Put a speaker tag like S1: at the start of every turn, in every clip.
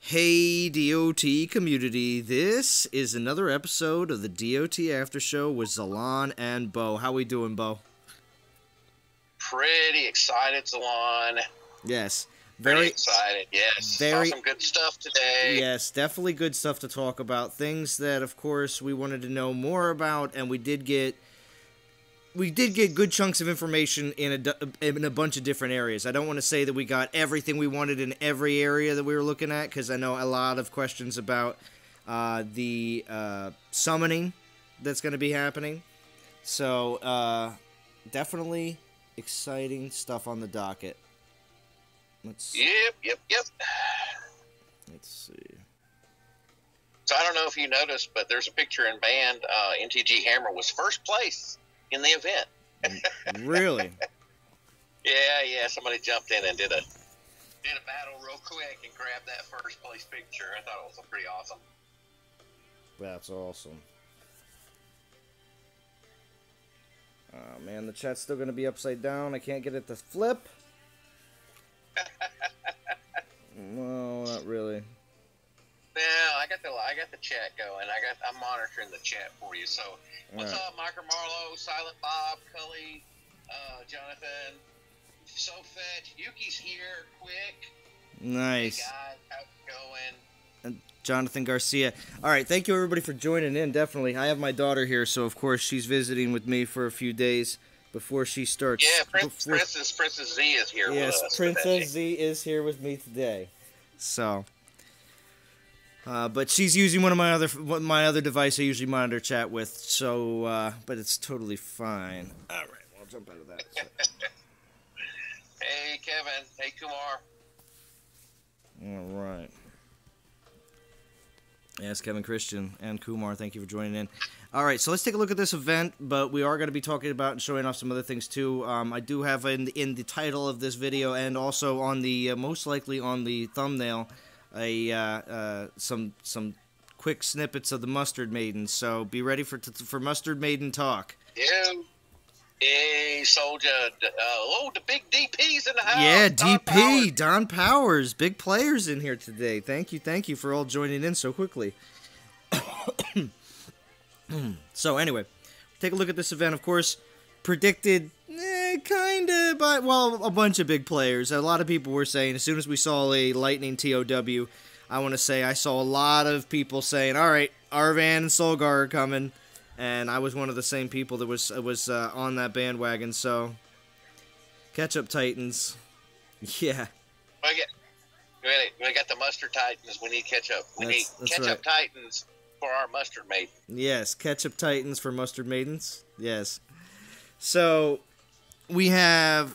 S1: Hey DOT community, this is another episode of the DOT Aftershow with Zalon and Bo. How we doing, Bo?
S2: Pretty excited, Zalon.
S1: Yes.
S2: Very excited, yes. Saw some good stuff today.
S1: Yes, definitely good stuff to talk about. Things that, of course, we wanted to know more about, and we did get good chunks of information in a bunch of different areas. I don't want to say that we got everything we wanted in every area that we were looking at, because I know a lot of questions about the summoning that's going to be happening. So, definitely exciting stuff on the docket.
S2: Yep.
S1: Let's see.
S2: So I don't know if you noticed, but there's a picture in band. NTG Hammer was first place in the event.
S1: Really?
S2: Yeah. Somebody jumped in and did a battle real quick and grabbed that first place picture. I thought it was pretty awesome.
S1: That's awesome. Oh man, the chat's still gonna be upside down. I can't get it to flip. No, not really.
S2: Yeah, I got the chat going. I'm monitoring the chat for you. So, what's up, Michael Marlowe, Silent Bob, Cully, Jonathan, SoFetch, Yuki's here, quick.
S1: Nice.
S2: Hey guys, how's it going?
S1: And Jonathan Garcia. All right, thank you everybody for joining in. Definitely, I have my daughter here, so of course she's visiting with me for a few days before she starts.
S2: Yeah, Princess Z is here.
S1: Yes,
S2: with us.
S1: Princess Z is here with me today. So. But she's using one of my other device I usually monitor chat with, so but it's totally fine. All right, well, I'll jump out of that.
S2: Hey Kevin, hey Kumar.
S1: All right. Yes, Kevin, Christian, and Kumar, thank you for joining in. All right, so let's take a look at this event, but we are going to be talking about and showing off some other things too. I do have in the title of this video and also on the most likely on the thumbnail some quick snippets of the Mustard Maiden, so be ready for Mustard Maiden talk.
S2: Yeah. Hey, Soldier. The big DP's in the house.
S1: Yeah, DP, Don Powers, big players in here today. Thank you for all joining in so quickly. So anyway, take a look at this event. Of course, predicted kind of by, well, a bunch of big players. A lot of people were saying, as soon as we saw a Lightning TOW, I want to say I saw a lot of people saying, all right, Arvan and Solgar are coming, and I was one of the same people that was on that bandwagon, so catch up, Titans. Yeah.
S2: We got the Mustard Titans. We need ketchup. We need ketchup Titans for our Mustard Maiden.
S1: Yes, ketchup Titans for Mustard Maidens. Yes. So we have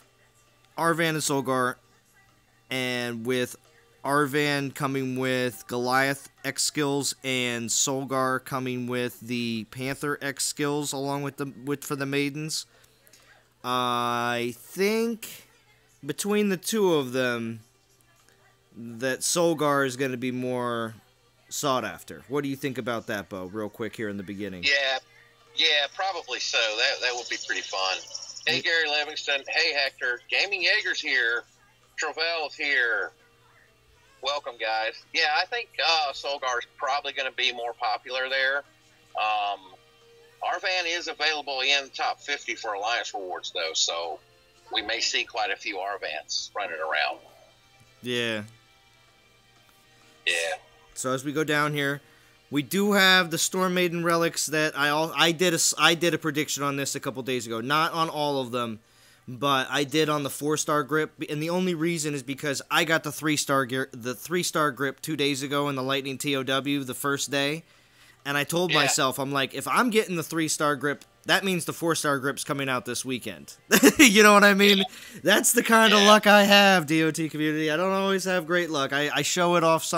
S1: Arvan and Solgar, and with Arvan coming with Goliath X skills and Solgar coming with the Panther X skills along with for the Maidens. I think between the two of them that Solgar is going to be more sought after. What do you think about that, Bo? Real quick here in the beginning.
S2: Yeah, probably so. That would be pretty fun. Hey, Gary Livingston. Hey, Hector. Gaming Jaeger's here. Travell's here. Welcome, guys. Yeah, I think Solgar's probably going to be more popular there. Arvan is available in the top 50 for Alliance rewards, though, so we may see quite a few Arvans running around.
S1: Yeah.
S2: Yeah.
S1: So as we go down here, we do have the Storm Maiden relics that I did a prediction on this a couple days ago. Not on all of them, but I did on the 4-star grip, and the only reason is because I got the 3-star grip 2 days ago in the Lightning TOW the first day, and I told myself, I'm like, if I'm getting the 3-star grip, that means the 4-star grip's coming out this weekend. You know what I mean? That's the kind of luck I have, DOT community. I don't always have great luck. I show it off.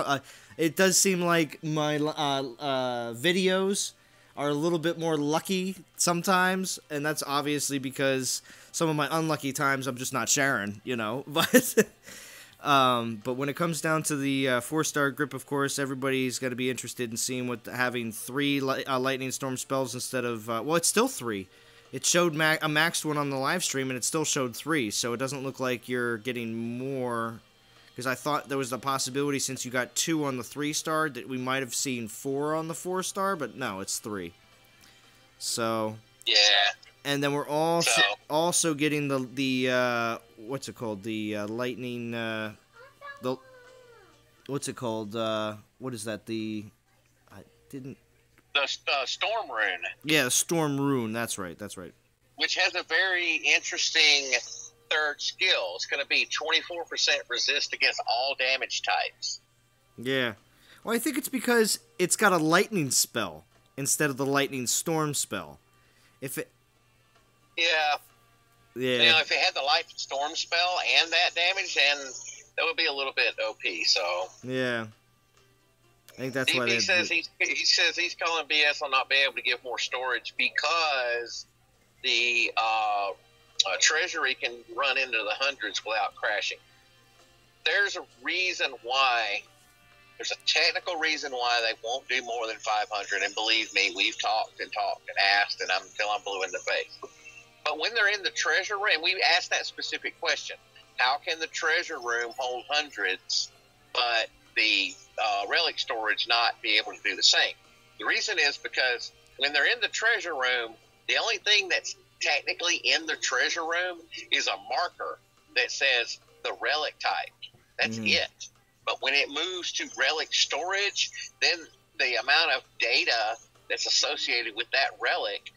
S1: It does seem like my videos are a little bit more lucky sometimes, and that's obviously because some of my unlucky times I'm just not sharing, you know. But when it comes down to the 4-star grip, of course, everybody's going to be interested in seeing what having 3 lightning storm spells instead of well, it's still 3. It showed a maxed one on the live stream, and it still showed 3, so it doesn't look like you're getting more because I thought there was a possibility since you got 2 on the 3-star that we might have seen 4 on the 4-star, but no, it's 3. So
S2: Yeah.
S1: And then we're also getting the what's it called? The lightning what's it called? What is that? The
S2: Storm Rune.
S1: Yeah, the Storm Rune. That's right.
S2: Which has a very interesting third skill. It's going to be 24% resist against all damage types.
S1: Yeah. Well, I think it's because it's got a lightning spell instead of the lightning storm spell. If it
S2: Yeah.
S1: Yeah.
S2: You know, if it had the lightning storm spell and that damage, then that would be a little bit OP. So
S1: yeah, I think that's why
S2: he says he's calling BS on not being able to give more storage because the treasury can run into the hundreds without crashing. There's a reason why. There's a technical reason why they won't do more than 500, and believe me, we've talked and asked, and until I'm blue in the face. But when they're in the treasure room, we asked that specific question: how can the treasure room hold hundreds, but the relic storage not be able to do the same? The reason is because when they're in the treasure room, the only thing that's technically in the treasure room is a marker that says the relic type. That's it. But when it moves to relic storage, then the amount of data that's associated with that relic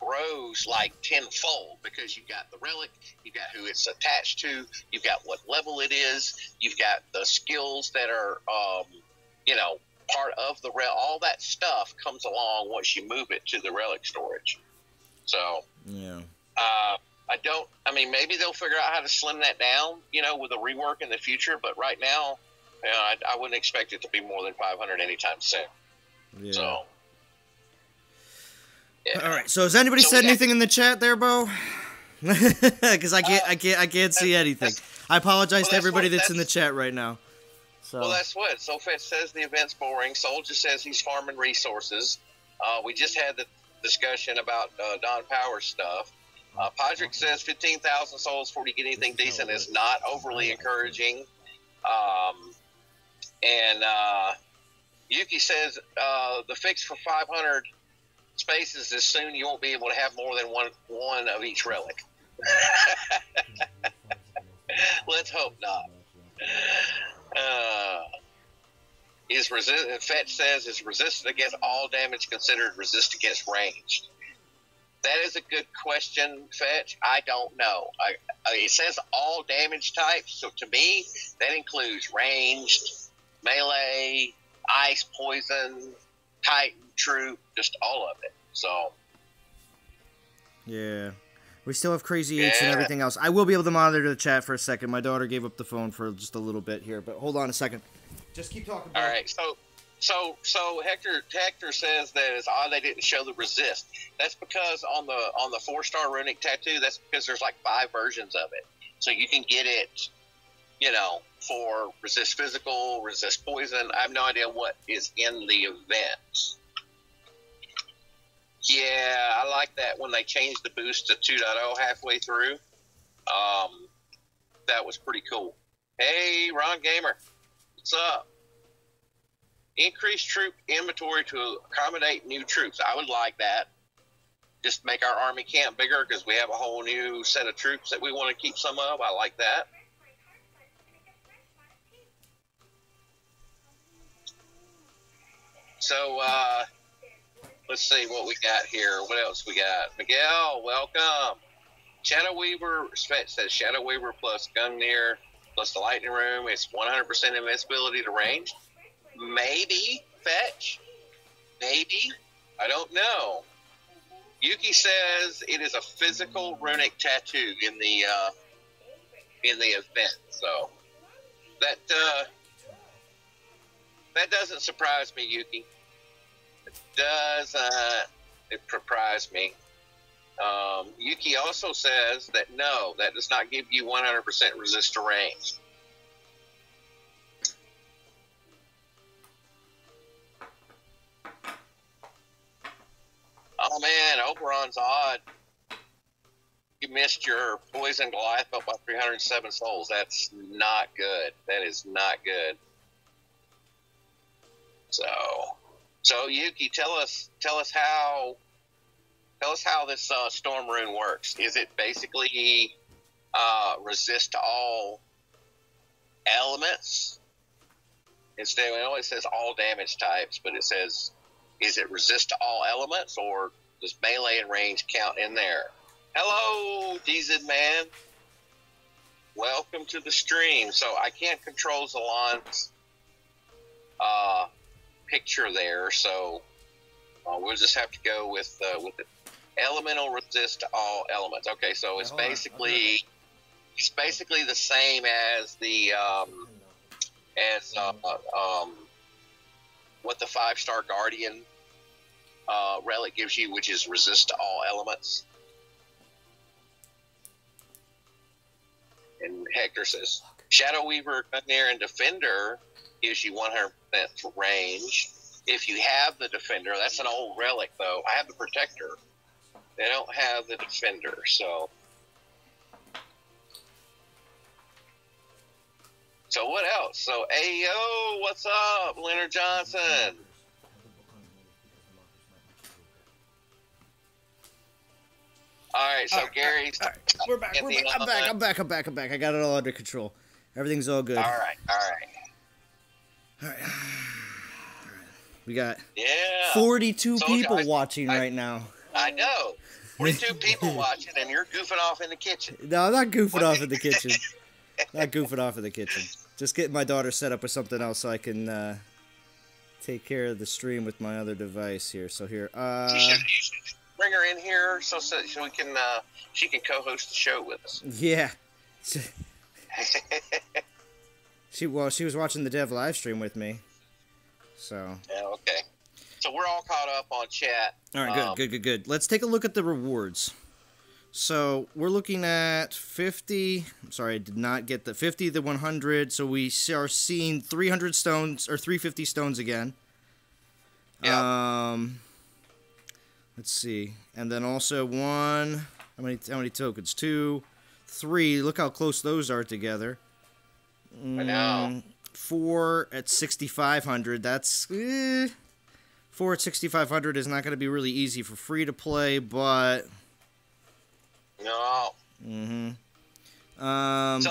S2: grows like tenfold, because you've got the relic, you've got who it's attached to, you've got what level it is, you've got the skills that are, part of the relic. All that stuff comes along once you move it to the relic storage. So,
S1: yeah.
S2: Maybe they'll figure out how to slim that down, with a rework in the future. But right now, I wouldn't expect it to be more than 500 anytime soon.
S1: Yeah.
S2: So, yeah.
S1: All right. So has anybody said anything in the chat there, Bo? Because I can't see anything. I apologize to everybody that's in the chat right now. So.
S2: Well, that's what Sofet says. The event's boring. Soldier says he's farming resources. We just had the discussion about Don Power stuff. Podrick says 15,000 souls before you get anything decent is not overly encouraging. And Yuki says the fix for 500 spaces is soon you won't be able to have more than one of each relic. Let's hope not. Fetch says is resistant against all damage considered resist against ranged? That is a good question, Fetch. I don't know. It says all damage types, so to me, that includes ranged, melee, ice, poison, titan, troop, just all of it. So,
S1: yeah. We still have crazy 8s and everything else. I will be able to monitor the chat for a second. My daughter gave up the phone for just a little bit here, but hold on a second. Just keep talking.
S2: All right, so Hector says that it's odd they didn't show the resist. That's because on the 4-star runic tattoo, that's because there's like 5 versions of it. So you can get it, for resist physical, resist poison. I have no idea what is in the event. Yeah, I like that when they changed the boost to 2.0 halfway through. That was pretty cool. Hey, Ron Gamer, what's up? Increase troop inventory to accommodate new troops. I would like that. Just make our army camp bigger because we have a whole new set of troops that we want to keep some of. I like that. So, let's see what we got here. What else we got? Miguel, welcome. Shadow Weaver says Shadow Weaver plus Gungnir plus the Lightning Room. It's 100% invincibility to range. Maybe, Fetch. Maybe. I don't know. Yuki says it is a physical runic tattoo in the event. So that doesn't surprise me, Yuki. It surprised me. Yuki also says that no, that does not give you 100% resist to range. Oh man, Oberon's odd. You missed your poison Goliath up by 307 souls. That's not good. That is not good. So Yuki, tell us how this storm rune works. Is it basically resist to all elements? Instead, I know it says all damage types, but it says, is it resist to all elements, or does melee and range count in there? Hello, DZ man. Welcome to the stream. So I can't control Zalon's picture there, so we'll just have to go with the elemental resist to all elements. Okay, so it's basically the same as the what the 5-star Guardian relic gives you, which is resist to all elements. And Hector says Shadow Weaver, Gungnir, and Defender gives you 100% range. If you have the Defender, that's an old relic though. I have the Protector. They don't have the Defender, so. So what else? So Ayo, what's up, Leonard Johnson? All right, so Gary's.
S1: All right. We're back. I'm back. I got it all under control. Everything's all good.
S2: All right.
S1: We got
S2: 42
S1: people watching right now.
S2: I know. 42 people watching, and you're goofing off in the kitchen.
S1: No, I'm not goofing off in the kitchen. Just getting my daughter set up with something else so I can take care of the stream with my other device here. So here,
S2: you should bring her in here so we can she can co-host the show with us.
S1: Yeah. She was watching the dev live stream with me. So.
S2: Yeah. Okay. So we're all caught up on chat.
S1: All right. Good. Let's take a look at the rewards. So we're looking at 50. I'm sorry, I did not get the 50, the 100. So we are seeing 300 stones or 350 stones again.
S2: Yeah.
S1: Let's see, and then also one. How many tokens? 2, 3. Look how close those are together.
S2: I know.
S1: 4 at 6,500. That's 4 at 6,500 is not going to be really easy for free to play, but.
S2: No.
S1: Mm-hmm.
S2: So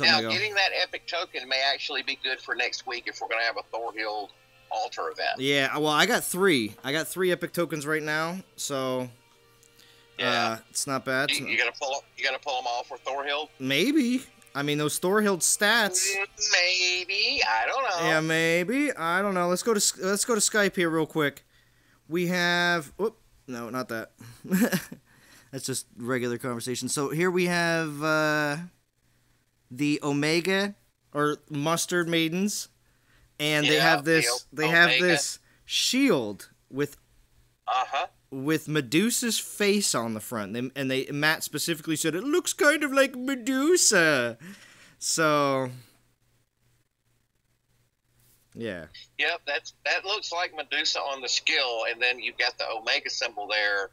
S2: now getting that epic token may actually be good for next week if we're going to have a Thorhild altar event.
S1: Yeah, well, I got 3. I got 3 epic tokens right now, so it's not bad.
S2: You gotta pull them all for Thorhild?
S1: Maybe. I mean, those Thorhild stats.
S2: Maybe. I don't know.
S1: Yeah, maybe. I don't know. Let's go to Skype here real quick. We have. No, not that. That's just regular conversation. So here we have the Omega or Mustard Maidens, and they have this. They have this shield with Medusa's face on the front. Matt specifically said it looks kind of like Medusa. So yeah.
S2: Yep, that looks like Medusa on the skill, and then you've got the Omega symbol there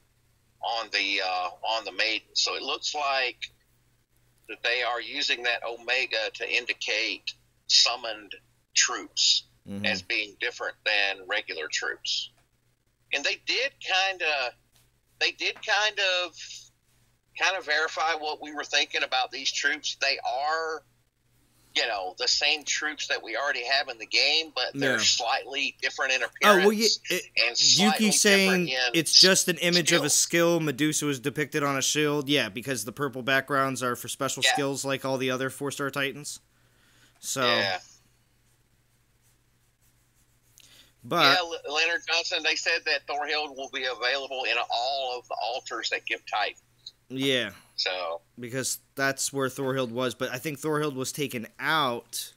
S2: on the maiden. So it looks like that they are using that Omega to indicate summoned troops as being different than regular troops. And they did kind of verify what we were thinking about these troops. They are, the same troops that we already have in the game, but they're slightly different in appearance.
S1: Oh, well, and Yuki's saying it's just an image of a skill. Medusa was depicted on a shield. Yeah, because the purple backgrounds are for special skills like all the other 4-star Titans. So.
S2: Yeah.
S1: But,
S2: Leonard Johnson, they said that Thorhild will be available in all of the altars that give Titans.
S1: Yeah.
S2: So.
S1: Because that's where Thorhild was, but I think Thorhild was taken out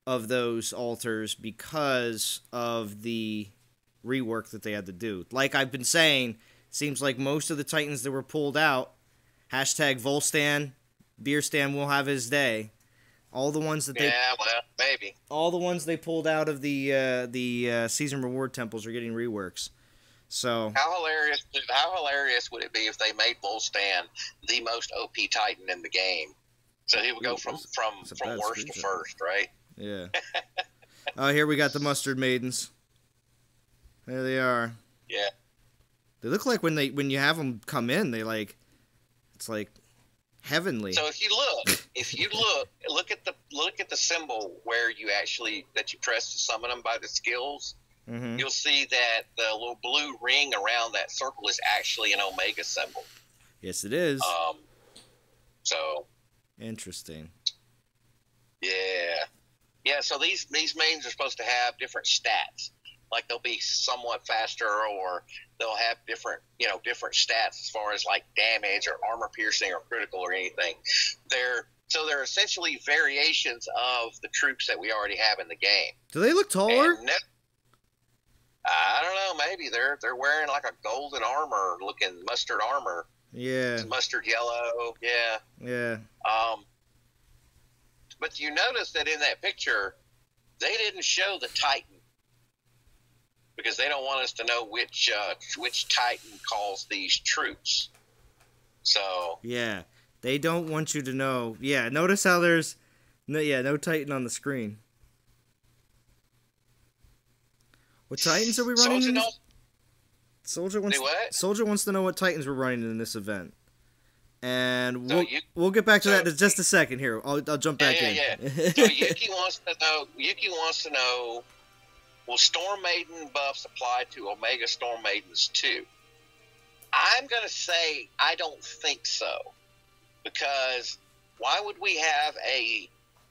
S1: of those altars because of the rework that they had to do. Like I've been saying, seems like most of the Titans that were pulled out, hashtag Volstan, Beerstan will have his day. All the ones that
S2: maybe.
S1: All the ones they pulled out of the season reward temples are getting reworks. So
S2: how hilarious would it be if they made Volstan the most OP Titan in the game? So he would go from worst to first, right?
S1: Yeah. Oh, here we got the mustard maidens. There they are.
S2: Yeah.
S1: They look like when you have them come in, it's like heavenly.
S2: So if you look at the symbol where that you press to summon them by the skills, you'll see that the little blue ring around that circle is actually an Omega symbol.
S1: Yes, it is.
S2: So
S1: interesting.
S2: Yeah. So these maidens are supposed to have different stats. Like they'll be somewhat faster, or they'll have different stats as far as like damage or armor piercing or critical or anything. They're essentially variations of the troops that we already have in the game.
S1: Do they look taller?
S2: I don't know. Maybe they're wearing like a golden armor looking mustard armor.
S1: Yeah.
S2: Mustard yellow. Yeah.
S1: Yeah.
S2: But you notice that in that picture, they didn't show the Titan, because they don't want us to know which Titan calls these troops. So
S1: yeah, they don't want you to know. Yeah, notice how there's no Titan on the screen. What Titans are we running? Soldier wants to know what Titans we're running in this event, and we'll get back to that in just a second. Here, I'll jump back in.
S2: So Yuki wants to know. Will Storm Maiden buffs apply to Omega Storm Maidens too? I'm going to say I don't think so. Because why would we have a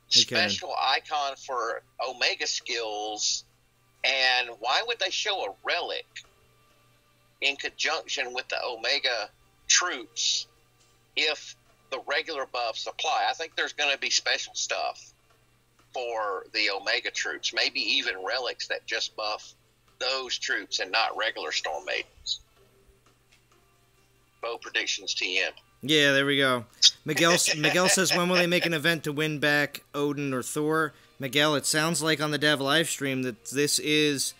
S2: special icon for Omega skills, and why would they show a relic in conjunction with the Omega troops if the regular buffs apply? I think there's going to be special stuff for the Omega troops, maybe even relics that just buff those troops and not regular Storm Maidens. Bow predictions TM.
S1: Yeah, there we go. Miguel says, when will they make an event to win back Odin or Thor? Miguel, it sounds like on the dev live stream that this is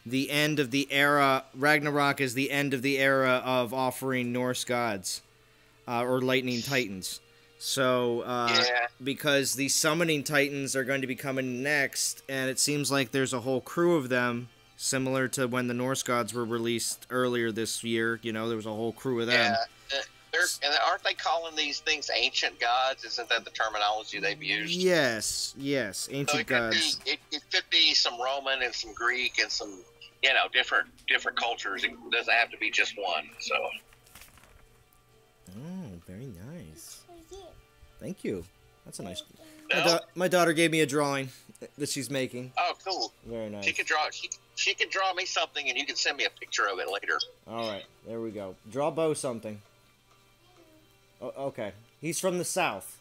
S1: the end of the era. Ragnarok is the end of the era of offering Norse gods or lightning titans. So, because the summoning titans are going to be coming next, and it seems like there's a whole crew of them, similar to when the Norse gods were released earlier this year. You know, there was a whole crew of them.
S2: Yeah, and aren't they calling these things ancient gods? Isn't that the terminology they've used?
S1: Yes, ancient gods.
S2: It could be some Roman and some Greek and some, different cultures. It doesn't have to be just one. So.
S1: Oh, very nice. Thank you. That's a nice. My daughter gave me a drawing that she's making.
S2: Oh, cool.
S1: Very nice.
S2: She could draw me something, and you can send me a picture of it later.
S1: All right, there we go. Draw Bo something. Oh, okay, he's from the South,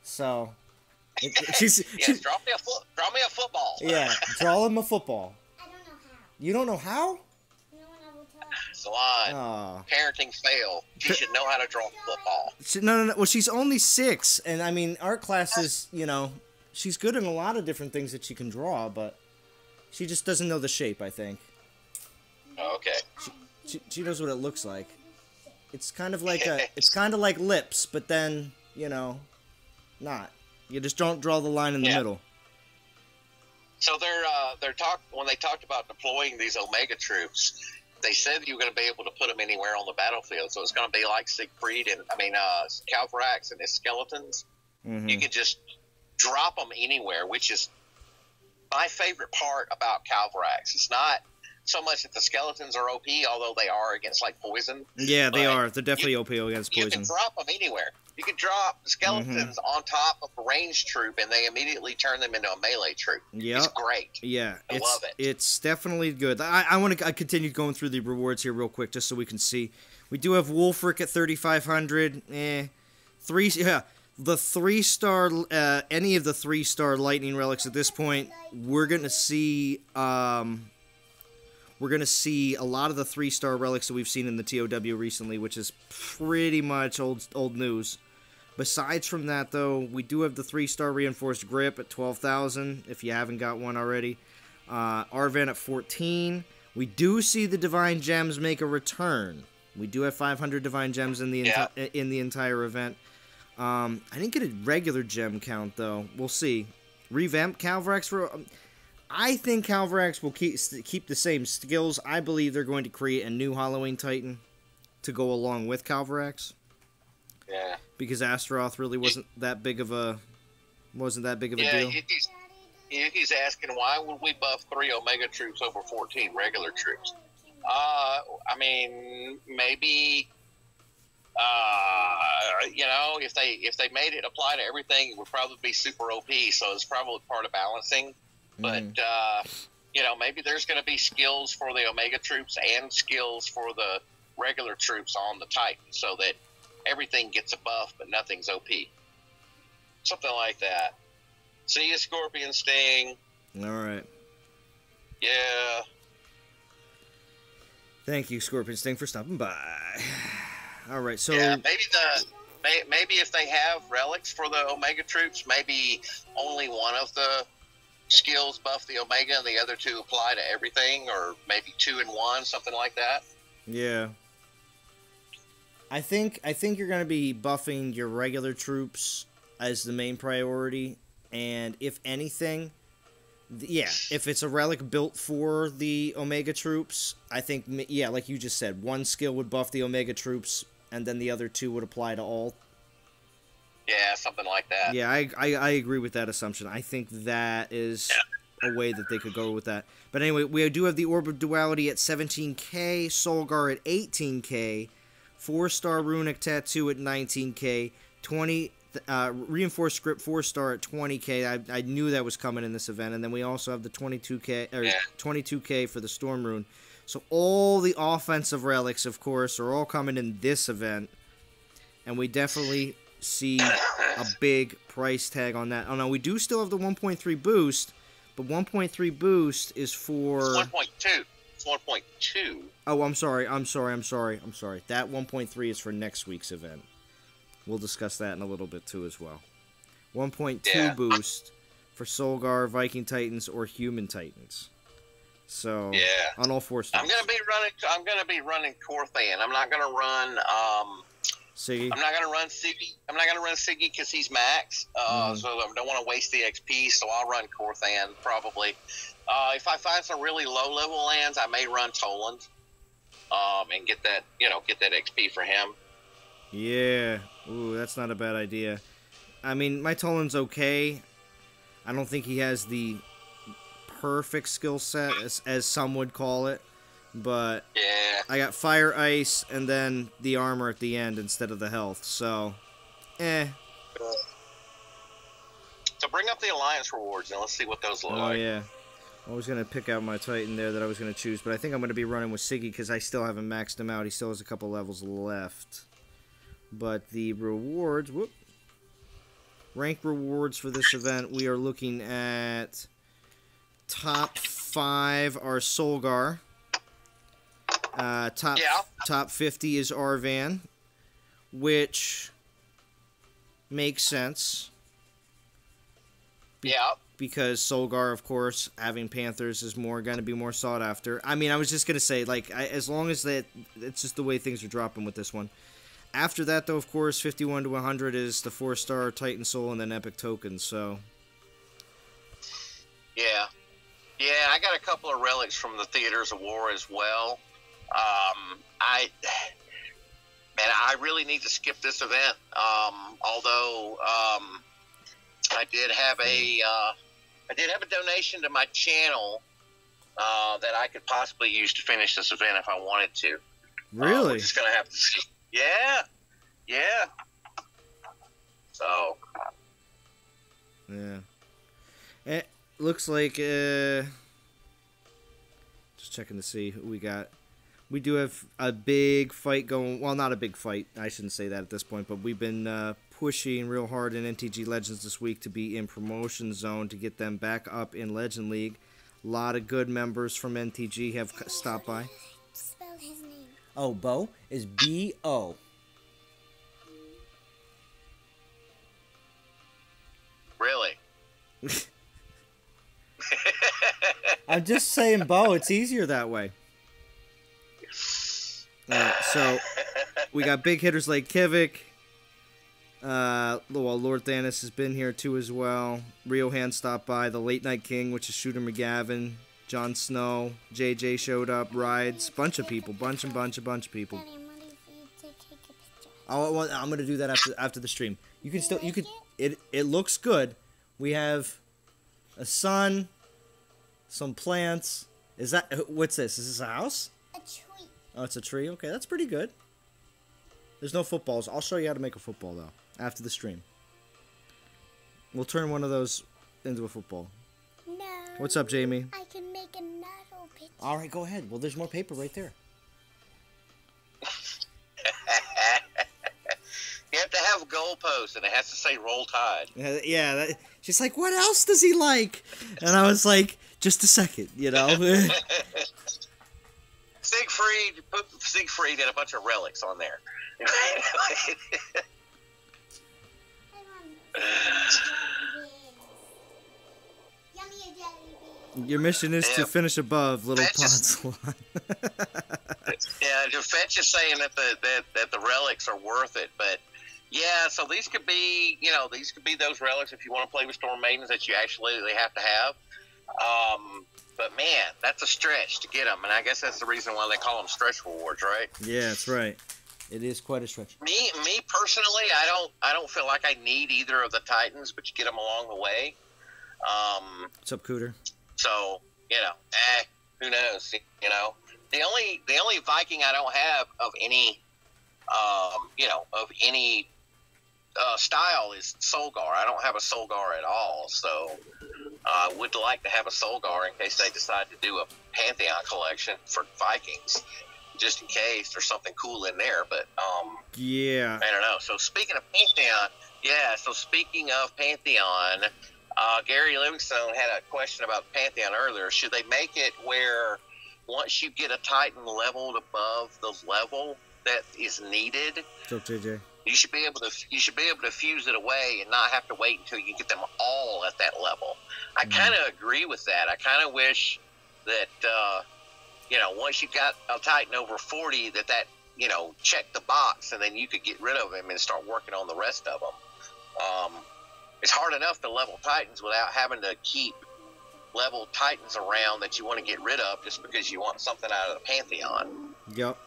S1: so
S2: she's draw me a football.
S1: Yeah, draw him a football.
S3: I don't know how.
S1: You don't know how?
S2: Salon. Parenting fail. She should know how to draw football.
S1: No. Well, she's only 6, and I mean, art classes, she's good in a lot of different things that she can draw, but she just doesn't know the shape, I think.
S2: Okay.
S1: She knows what it looks like. It's kind of like lips, but then, not. You just don't draw the line in the middle.
S2: So when they talked about deploying these Omega troops, they said you were going to be able to put them anywhere on the battlefield. So it's going to be like Siegfried and Calvarax and his skeletons. Mm-hmm. You can just drop them anywhere, which is my favorite part about Calvarax. It's not so much that the skeletons are OP, although they are against like poison.
S1: Yeah, they are. They're definitely OP against poison.
S2: You can drop them anywhere. You can drop skeletons on top of a ranged troop, and they immediately turn them into a melee troop.
S1: Yeah,
S2: it's great.
S1: Yeah,
S2: I love it.
S1: It's definitely good. I continue going through the rewards here real quick, just so we can see. We do have Wolfric at 3,500. The 3-star, any of the 3-star lightning relics at this point, we're gonna see. We're going to see a lot of the 3-star relics that we've seen in the TOW recently, which is pretty much old news. Besides from that, though, we do have the 3-star reinforced grip at 12,000, if you haven't got one already. Arvan at 14. We do see the Divine Gems make a return. We do have 500 Divine Gems in the entire event. I didn't get a regular gem count, though. We'll see. Revamp Calvarax for... I think Calvarax will keep the same skills. I believe they're going to create a new Halloween Titan to go along with Calvarax.
S2: Yeah.
S1: Because Astaroth really wasn't that big of a deal.
S2: He's asking, why would we buff 3 Omega troops over 14 regular troops? I mean, maybe, you know, if they made it apply to everything, it would probably be super OP, so it's probably part of balancing. But, you know, maybe there's going to be skills for the Omega troops and skills for the regular troops on the Titan, so that everything gets a buff, but nothing's OP. Something like that. See you, Scorpion Sting.
S1: All right.
S2: Yeah.
S1: Thank you, Scorpion Sting, for stopping by. All right, so...
S2: Yeah, maybe if they have relics for the Omega troops, maybe only one of the skills buff the Omega and the other 2 apply to everything, or maybe 2 in 1, something like that.
S1: Yeah. I think you're going to be buffing your regular troops as the main priority, and if anything, if it's a relic built for the Omega troops, I think, yeah, like you just said, 1 skill would buff the Omega troops, and then the other 2 would apply to all.
S2: Yeah, something like that.
S1: Yeah, I agree with that assumption. I think that is a way that they could go with that. But anyway, we do have the Orb of Duality at 17k, Solgar at 18k, 4-star Runic Tattoo at 19k, 20 Reinforced Script 4-star at 20k. I knew that was coming in this event, and then we also have the 22k for the Storm Rune. So all the offensive relics, of course, are all coming in this event, and we definitely see a big price tag on that. Oh no, we do still have the 1.3 boost, but 1.3 boost is for...
S2: It's 1.2. It's 1.2.
S1: Oh, I'm sorry. That 1.3 is for next week's event. We'll discuss that in a little bit too as well. 1.2 boost for Solgar, Viking Titans, or Human Titans. So on all 4 stars.
S2: I'm gonna be running Corthan. I'm not gonna run
S1: Siggy.
S2: I'm not gonna run Siggy because he's max. So I don't want to waste the XP. So I'll run Corthan probably. If I find some really low level lands, I may run Toland. And get that XP for him.
S1: Yeah. Ooh, that's not a bad idea. I mean, my Toland's okay. I don't think he has the perfect skill set, as some would call it. But I got Fire, Ice, and then the armor at the end instead of the health. So,
S2: So bring up the Alliance rewards and let's see what those look like.
S1: Oh, yeah. I was going to pick out my Titan there that I was going to choose, but I think I'm going to be running with Siggy because I still haven't maxed him out. He still has a couple levels left. But the rewards, rank rewards for this event, we are looking at top 5 are Solgar. Top 50 is Arvan, which makes sense. Because Solgar, of course, having Panthers is going to be more sought after. I mean, I was just going to say, like, as long as it's just the way things are dropping with this one. After that, though, of course, 51 to 100 is the 4-star Titan Soul and then Epic Tokens, so.
S2: Yeah, I got a couple of relics from the Theaters of War as well. I really need to skip this event. Although I did have a donation to my channel that I could possibly use to finish this event if I wanted to.
S1: Really?
S2: We're just gonna have to see. Yeah. So.
S1: Yeah. It looks like just checking to see who we got. We do have a big fight going. Well, not a big fight. I shouldn't say that at this point, but we've been pushing real hard in NTG Legends this week to be in promotion zone to get them back up in Legend League. A lot of good members from NTG have stopped by.
S3: Spell his name.
S1: Oh, Bo is B-O.
S2: Really?
S1: I'm just saying Bo. It's easier that way. So we got big hitters like Kivik. Well, Lord Thanos has been here too as well. Rio Hand stopped by. The Late Night King, which is Shooter McGavin. Jon Snow. JJ showed up. Rides. Bunch of people. Bunch of people. I'm gonna do that after the stream. You can still it looks good. We have a sun, some plants. Is that what's this? Is this a house?
S3: A tree.
S1: Oh, it's a tree. Okay, that's pretty good. There's no footballs. I'll show you how to make a football though after the stream. We'll turn one of those into a football.
S3: No.
S1: What's up, Jamie?
S3: I can make another picture.
S1: All right, go ahead. Well, there's more paper right there.
S2: You have to have a goalpost, and it has to say "Roll Tide."
S1: Yeah. She's like, what else does he like? And I was like, just a second, you know.
S2: Put Siegfried and a bunch of relics on there.
S1: Your mission is to finish above Little Pond Salon.
S2: Yeah, Fetch is saying that the relics are worth it, but yeah, so these could be those relics if you want to play with Storm Maidens that you actually have to have. But man, that's a stretch to get them, and I guess that's the reason why they call them stretch rewards, right?
S1: Yeah, that's right. It is quite a stretch.
S2: Me personally, I don't feel like I need either of the Titans, but you get them along the way.
S1: What's up, Cooter?
S2: So who knows? The only Viking I don't have of any style is Solgar. I don't have a Solgar at all, so I would like to have a Solgar in case they decide to do a Pantheon collection for Vikings, just in case there's something cool in there. But
S1: yeah,
S2: I don't know. So speaking of Pantheon, Gary Livingstone had a question about Pantheon earlier. Should they make it where once you get a Titan leveled above the level that is needed,
S1: what's up, JJ?
S2: You should be able to fuse it away and not have to wait until you get them all at that level. I kind of agree with that. I kind of wish that once you've got a Titan over 40, that check the box, and then you could get rid of him and start working on the rest of them. It's hard enough to level Titans without having to keep level Titans around that you want to get rid of just because you want something out of the Pantheon.
S1: Yep.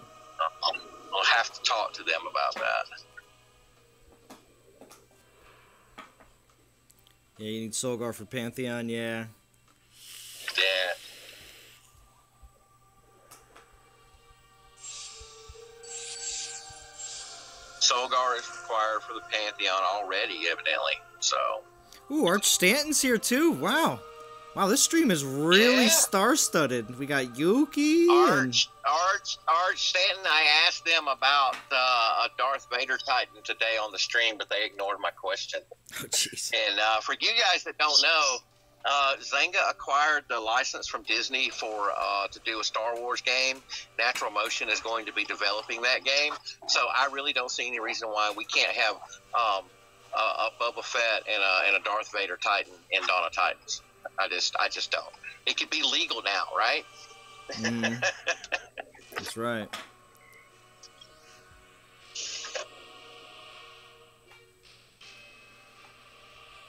S2: I'll have to talk to them about that.
S1: Yeah, you need Solgar for Pantheon, yeah.
S2: Yeah. Solgar is required for the Pantheon already, evidently. So.
S1: Ooh, Arch Stanton's here too. Wow, this stream is really star-studded. We got Yuki.
S2: Arch Stanton. I asked them about a Darth Vader Titan today on the stream, but they ignored my question.
S1: Oh, jeez.
S2: And for you guys that don't know, Zynga acquired the license from Disney for to do a Star Wars game. Natural Motion is going to be developing that game, so I really don't see any reason why we can't have a Boba Fett and a Darth Vader Titan in Dawn of Titans. I just don't. It could be legal now, right?
S1: That's right.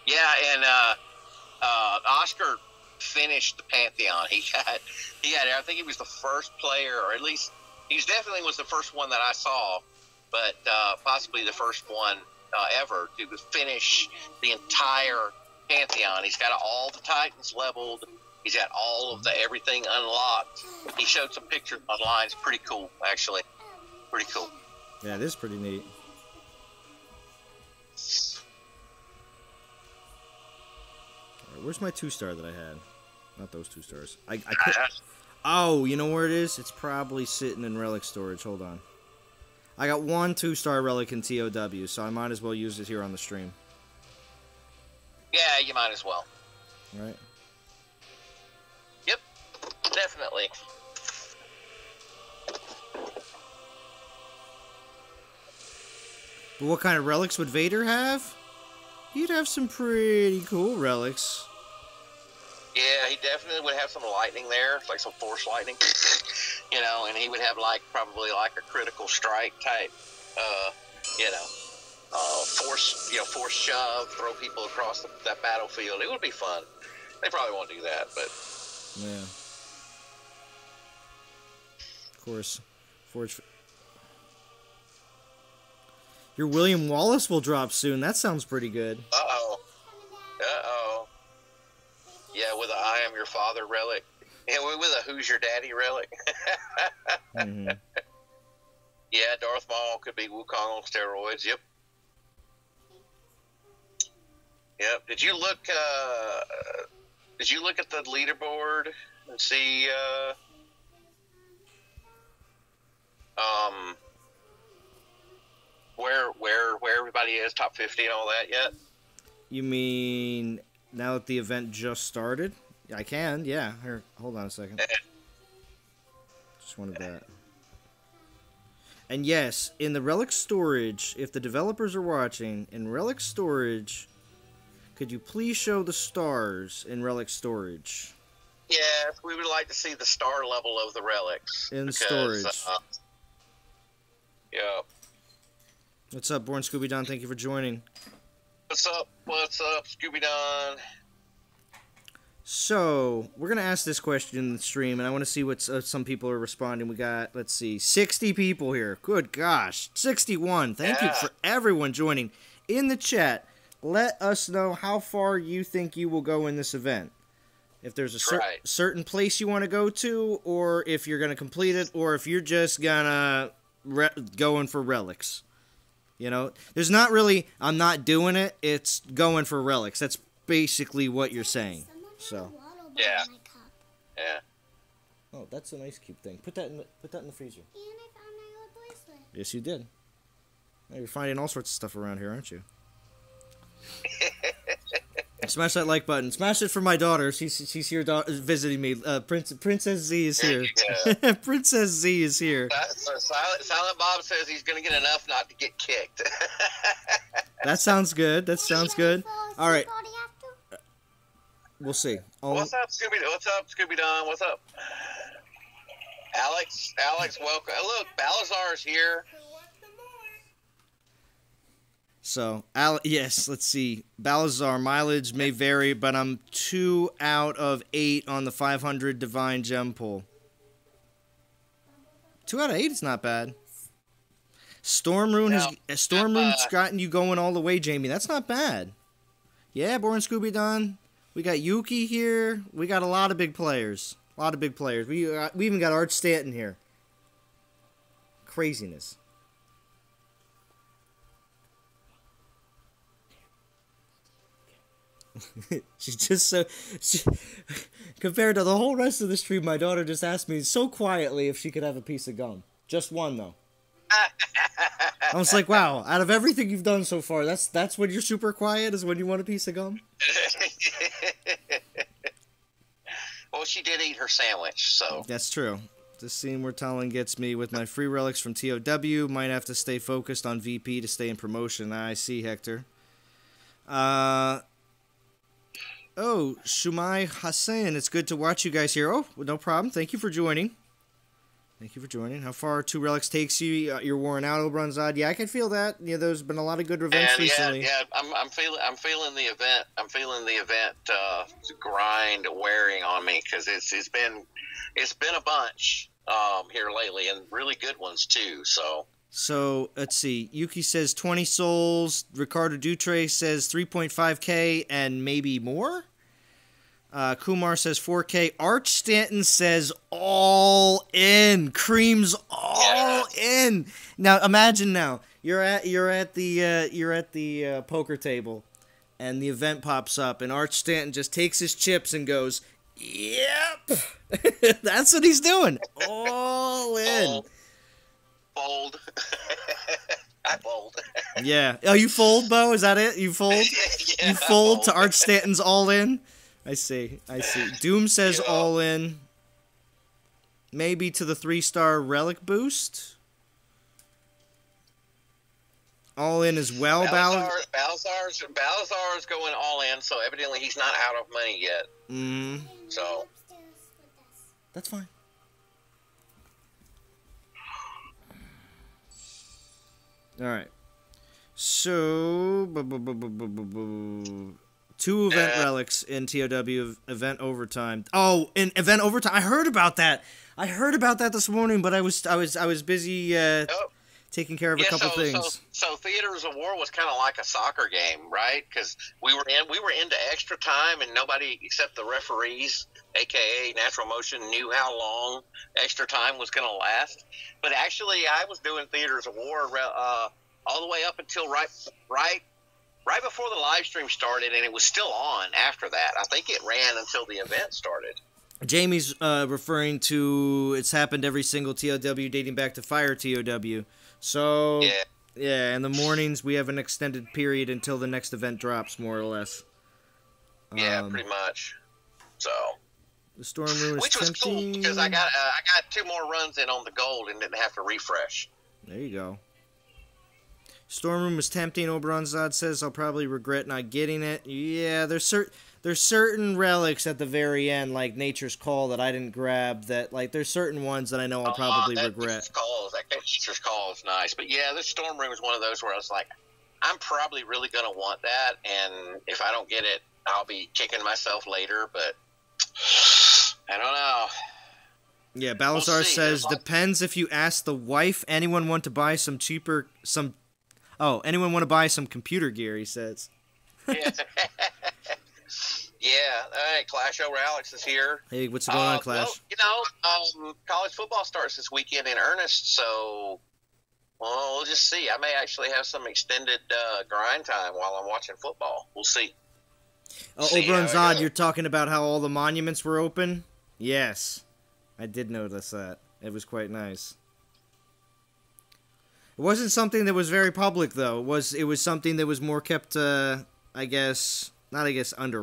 S2: Yeah, and Oscar finished the Pantheon. He got. I think he was the first player, or at least he definitely was the first one that I saw, but possibly the first one ever to finish the entire Pantheon. He's got all the Titans leveled. He's got all of the everything unlocked. He showed some pictures online. It's pretty cool, actually. Pretty cool.
S1: Yeah, it is pretty neat. Right, where's my 2-star that I had? Not those 2 stars. I put... Oh, you know where it is? It's probably sitting in relic storage. Hold on. I got 1 2-star relic in TOW, so I might as well use it here on the stream.
S2: Yeah, you might as well.
S1: All right.
S2: Yep, definitely.
S1: But what kind of relics would Vader have? He'd have some pretty cool relics.
S2: Yeah, he definitely would have some lightning there, like some force lightning, you know, and he would have like probably like a critical strike type, you know, force shove, throw people across that battlefield. It would be fun. They probably won't do that, but
S1: yeah, of course, Forge. Your William Wallace will drop soon. That sounds pretty good.
S2: Uh-oh. Yeah, with a I am your father relic. Yeah, with a who's your daddy relic.
S1: Mm-hmm.
S2: Yeah, Darth Maul could be Wukong on steroids. Yep. Yep. Did you look at the leaderboard and see where everybody is, top 50 and all that yet?
S1: You mean now that the event just started? I can, yeah. Here, hold on a second. Just wanted that. And yes, in the Relic storage, if the developers are watching, in Relic storage, could you please show the stars in Relic storage?
S2: Yes, we would like to see the star level of the relics.
S1: In storage.
S2: Yeah.
S1: What's up, Born Scooby Don? Thank you for joining.
S2: What's up, Scooby Don?
S1: So, we're going to ask this question in the stream, and I want to see what some people are responding. We got, let's see, 60 people here. Good gosh. 61. Thank you for everyone joining. In the chat, let us know how far you think you will go in this event. If there's a certain place you want to go to, or if you're going to complete it, or if you're just going to going for relics. You know, there's not really, I'm not doing it, it's going for relics. That's basically what you're saying. So.
S2: Yeah. Yeah.
S1: Oh, that's an ice cube thing. Put that in the freezer.
S3: And I found my old bracelet.
S1: Yes, you did. Now you're finding all sorts of stuff around here, aren't you? Smash that like button. Smash it for my daughter. She's here visiting me. Princess Z is here. Princess Z is here.
S2: So Silent Bob says he's going to get enough not to get kicked.
S1: That sounds good. That sounds good. All right. We'll see.
S2: What's up, Scooby? What's up, Scooby Don? What's up? Alex, welcome. Oh, look, Balazar's here.
S1: So, yes, let's see. Balazar mileage may vary, but I'm 2 out of 8 on the 500 Divine Gem pull. 2 out of 8 is not bad. Storm Rune's gotten you going all the way, Jamie. That's not bad. Yeah, Born Scooby Don. We got Yuki here. We got a lot of big players. A lot of big players. We even got Arch Stanton here. Craziness. She's just so... compared to the whole rest of the stream, my daughter just asked me so quietly if she could have a piece of gum. Just one, though. I was like, wow, out of everything you've done so far, that's when you're super quiet, is when you want a piece of gum?
S2: Well, she did eat her sandwich, so...
S1: That's true. This scene we're telling gets me with my free relics from TOW. Might have to stay focused on VP to stay in promotion. I see, Hector. Oh, Shumai Hassan, it's good to watch you guys here. Oh, no problem. Thank you for joining. Thank you for joining. How far 2 relics takes you? You're worn out, Obranzad. Yeah, I can feel that. Yeah, there's been a lot of good events recently.
S2: Yeah, I'm feeling the event. I'm feeling the event grind wearing on me because it's been a bunch here lately, and really good ones too. So
S1: let's see. Yuki says 20 souls. Ricardo Dutre says 3.5k and maybe more. Kumar says 4k. Arch Stanton says all in. Cream's all in. Now imagine you're at the poker table, and the event pops up, and Arch Stanton just takes his chips and goes, "Yep." That's what he's doing. All in.
S2: Fold. I fold.
S1: Yeah. Oh, you fold, Bo? Is that it? You fold?
S2: Yeah,
S1: you fold to Arch Stanton's all in? I see. Doom says all in. Maybe to the 3-star relic boost. all in as well,
S2: Balazar's going all in, so evidently he's not out of money yet. So
S1: that's fine. All right. So 2 event relics in TOW event overtime. Oh, in event overtime. I heard about that. This morning, but I was busy taking care of a couple things.
S2: So Theaters of War was kind of like a soccer game, right? Because we were into extra time, and nobody except the referees, aka Natural Motion, knew how long extra time was going to last. But actually, I was doing Theaters of War all the way up until right before the live stream started, and it was still on after that. I think it ran until the event started.
S1: Jamie's referring to it's happened every single TOW dating back to Fire TOW. So, yeah, in the mornings we have an extended period until the next event drops, more or less.
S2: Yeah, pretty much. So
S1: the Storm Room is
S2: which was cool because I got 2 more runs in on the gold and didn't have to refresh.
S1: There you go. Storm Room is tempting. Oberonzad says I'll probably regret not getting it. Yeah, there's certain relics at the very end, like Nature's Call, that I didn't grab. That there's certain ones that I know I'll probably regret.
S2: That Nature's Call is nice, but yeah, this Storm Room is one of those where I was like, I'm probably really gonna want that, and if I don't get it, I'll be kicking myself later. But I don't know.
S1: Yeah, Balazar says depends if you ask the wife. Anyone want to buy some cheaper anyone want to buy some computer gear, he says.
S2: Yeah. Yeah. All right, Clash over Alex is here.
S1: Hey, what's going on, Clash?
S2: Well, college football starts this weekend in earnest, so we'll just see. I may actually have some extended grind time while I'm watching football. We'll see.
S1: Oberonzad, you're talking about how all the monuments were open? Yes. I did notice that. It was quite nice. It wasn't something that was very public, though. It was something that was more kept, under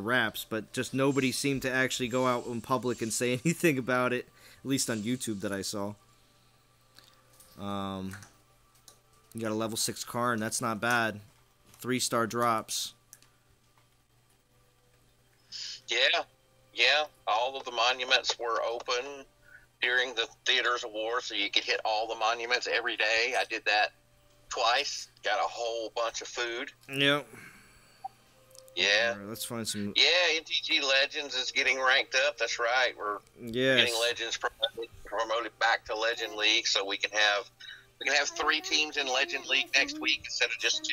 S1: wraps, but just nobody seemed to actually go out in public and say anything about it, at least on YouTube that I saw. You got a level 6 car, and that's not bad. 3-star drops.
S2: Yeah. All of the monuments were open during the Theaters of War, so you could hit all the monuments every day. I did that twice. Got a whole bunch of food.
S1: Yep.
S2: Yeah.
S1: Right, let's find some.
S2: Yeah, NTG Legends is getting ranked up. That's right. We're getting Legends promoted back to Legend League, so we can have 3 teams in Legend League next week instead of just 2.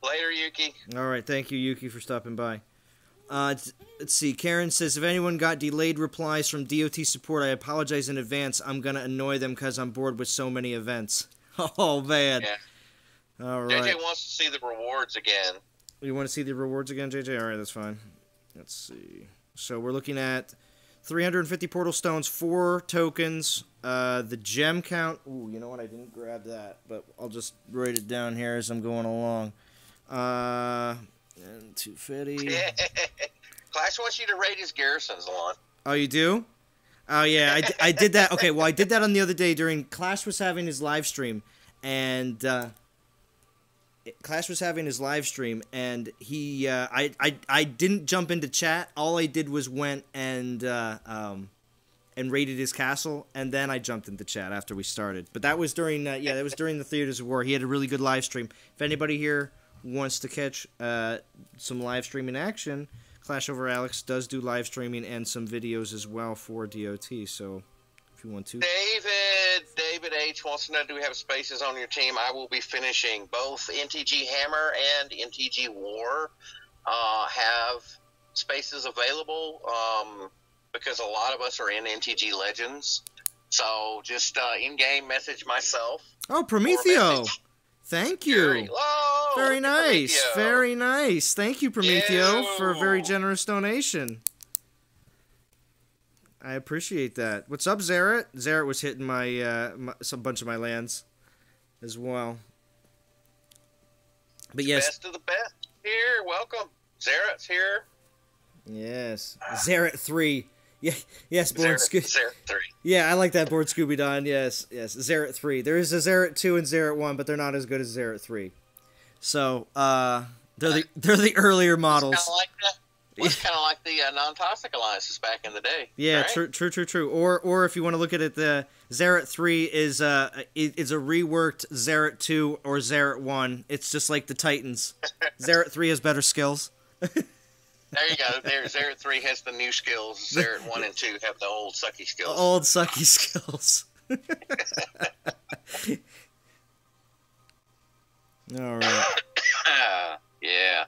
S2: Later, Yuki.
S1: All right, thank you, Yuki, for stopping by. Let's see. Karen says, if anyone got delayed replies from DOT support, I apologize in advance. I'm going to annoy them because I'm bored with so many events. Oh, man.
S2: Yeah.
S1: All right.
S2: JJ wants to see the rewards again.
S1: You want to see the rewards again, JJ? All right, that's fine. Let's see. So we're looking at 350 portal stones, 4 tokens, the gem count. Ooh, you know what? I didn't grab that, but I'll just write it down here as I'm going along. And 250.
S2: Clash wants you to rate his garrisons, Zalon.
S1: Oh, you do? Oh, yeah, I did that. Okay, well, I did that on the other day during Clash was having his live stream, and he I didn't jump into chat. All I did was went and raided his castle, and then I jumped into chat after we started. But that was during that was during the Theaters of War. He had a really good live stream. If anybody here wants to catch some live streaming action, Clash over Alex does do live streaming and some videos as well for DOT, so if you want to.
S2: David H. wants to know, do we have spaces on your team? I will be finishing both NTG Hammer and NTG War have spaces available because a lot of us are in NTG Legends. So just in-game message myself.
S1: Oh, Prometheo! Thank you.
S2: Oh,
S1: very nice.
S2: Prometheo.
S1: Very nice. Thank you, Prometheo, for a very generous donation. I appreciate that. What's up, Zaret? Zaret was hitting some bunch of my lands as well. But yes.
S2: Best of the best here. Welcome. Zaret's here.
S1: Yes. Zaret 3. Yeah, yes, born Scooby.
S2: Zeret 3.
S1: Yeah, I like that board, Scooby Don. Yes, yes. Zeret 3. There is a Zeret 2 and Zeret 1, but they're not as good as Zeret 3. So, they're the earlier models.
S2: It's kind of like the non-toxic alliances back in the day.
S1: Yeah,
S2: right?
S1: true. Or if you want to look at it, the Zeret 3 is a reworked Zeret 2 or Zeret 1. It's just like the Titans. Zeret 3 has better skills.
S2: There you go. Zeret 3 has the new skills. Zeret 1 and 2 have the old sucky skills.
S1: Old sucky skills. All right.
S2: Yeah.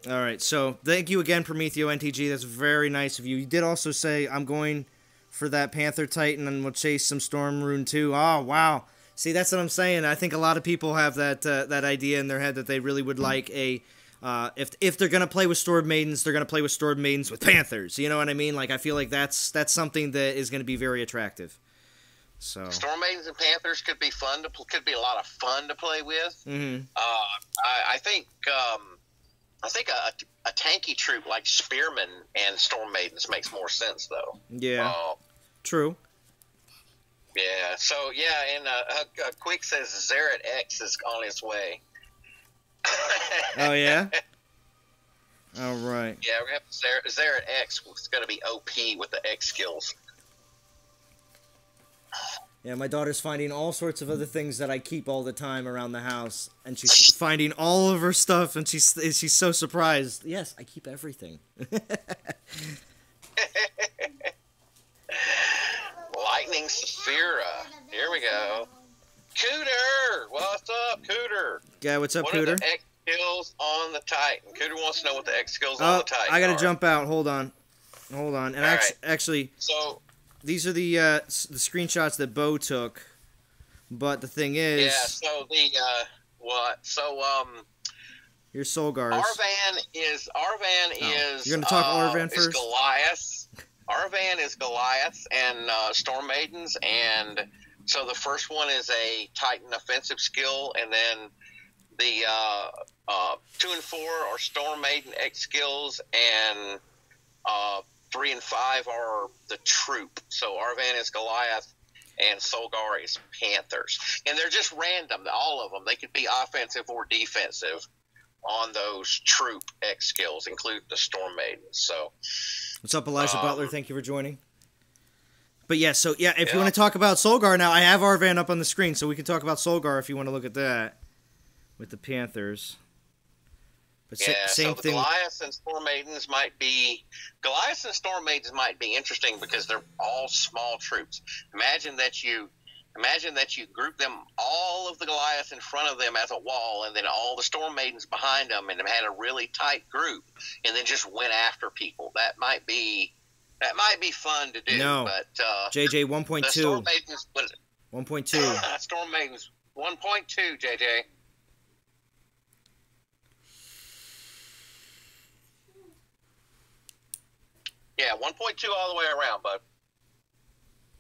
S1: All right. So thank you again, Prometheo NTG. That's very nice of you. You did also say I'm going for that Panther Titan and we'll chase some Storm Rune too. Oh wow. See, that's what I'm saying. I think a lot of people have that idea in their head that they really would like a. If they're gonna play with Storm Maidens, they're gonna play with Storm Maidens with Panthers. You know what I mean? Like I feel like that's something that is gonna be very attractive. So
S2: Storm Maidens and Panthers could be fun could be a lot of fun to play with.
S1: Mm-hmm.
S2: I think a tanky troop like Spearmen and Storm Maidens makes more sense though.
S1: Yeah. True.
S2: Yeah. So yeah, and Quick says Zeret X is on its way.
S1: Oh yeah. All right.
S2: Yeah, we have Zeret X. It's going to be OP with the X skills.
S1: Yeah, my daughter's finding all sorts of other things that I keep all the time around the house, and she's finding all of her stuff, and she's so surprised. Yes, I keep everything.
S2: Lightning Saphira. Here we go. Cooter! What's up, Cooter?
S1: Yeah, what's up,
S2: what
S1: Cooter?
S2: What are the X skills on the Titan? Cooter wants to know what the X skills on the Titan
S1: I gotta
S2: are.
S1: jump out. Hold on. And actually,
S2: so
S1: these are the screenshots that Bo took. But the thing is,
S2: yeah. So the what? So
S1: here's Solgars.
S2: Arvan is
S1: You're gonna talk Arvan first.
S2: Goliath. Arvan is Goliath and Storm Maidens, and so the first one is a Titan offensive skill, and then the 2 and 4 are Storm Maiden X skills, and 3 and 5 are the troop. So Arvan is Goliath, and Solgar is Panthers, and they're just random. All of them, they could be offensive or defensive on those troop X skills, including the Storm Maidens. So,
S1: what's up, Elijah Butler? Thank you for joining. But yeah, so yeah, if you want to talk about Solgar now, I have Arvan up on the screen, so we can talk about Solgar if you want to look at that with the Panthers. But
S2: yeah,
S1: same
S2: so
S1: thing.
S2: Goliaths and Storm Maidens might be interesting because they're all small troops. Imagine that you group them, all of the Goliaths in front of them as a wall, and then all the Storm Maidens behind them, and had a really tight group, and then just went after people. That might be fun to do.
S1: No,
S2: but
S1: JJ 1.2.
S2: Storm Maidens,
S1: 1.2.
S2: Storm Maidens 1.2. JJ. Yeah, 1.2 all the way around, bud.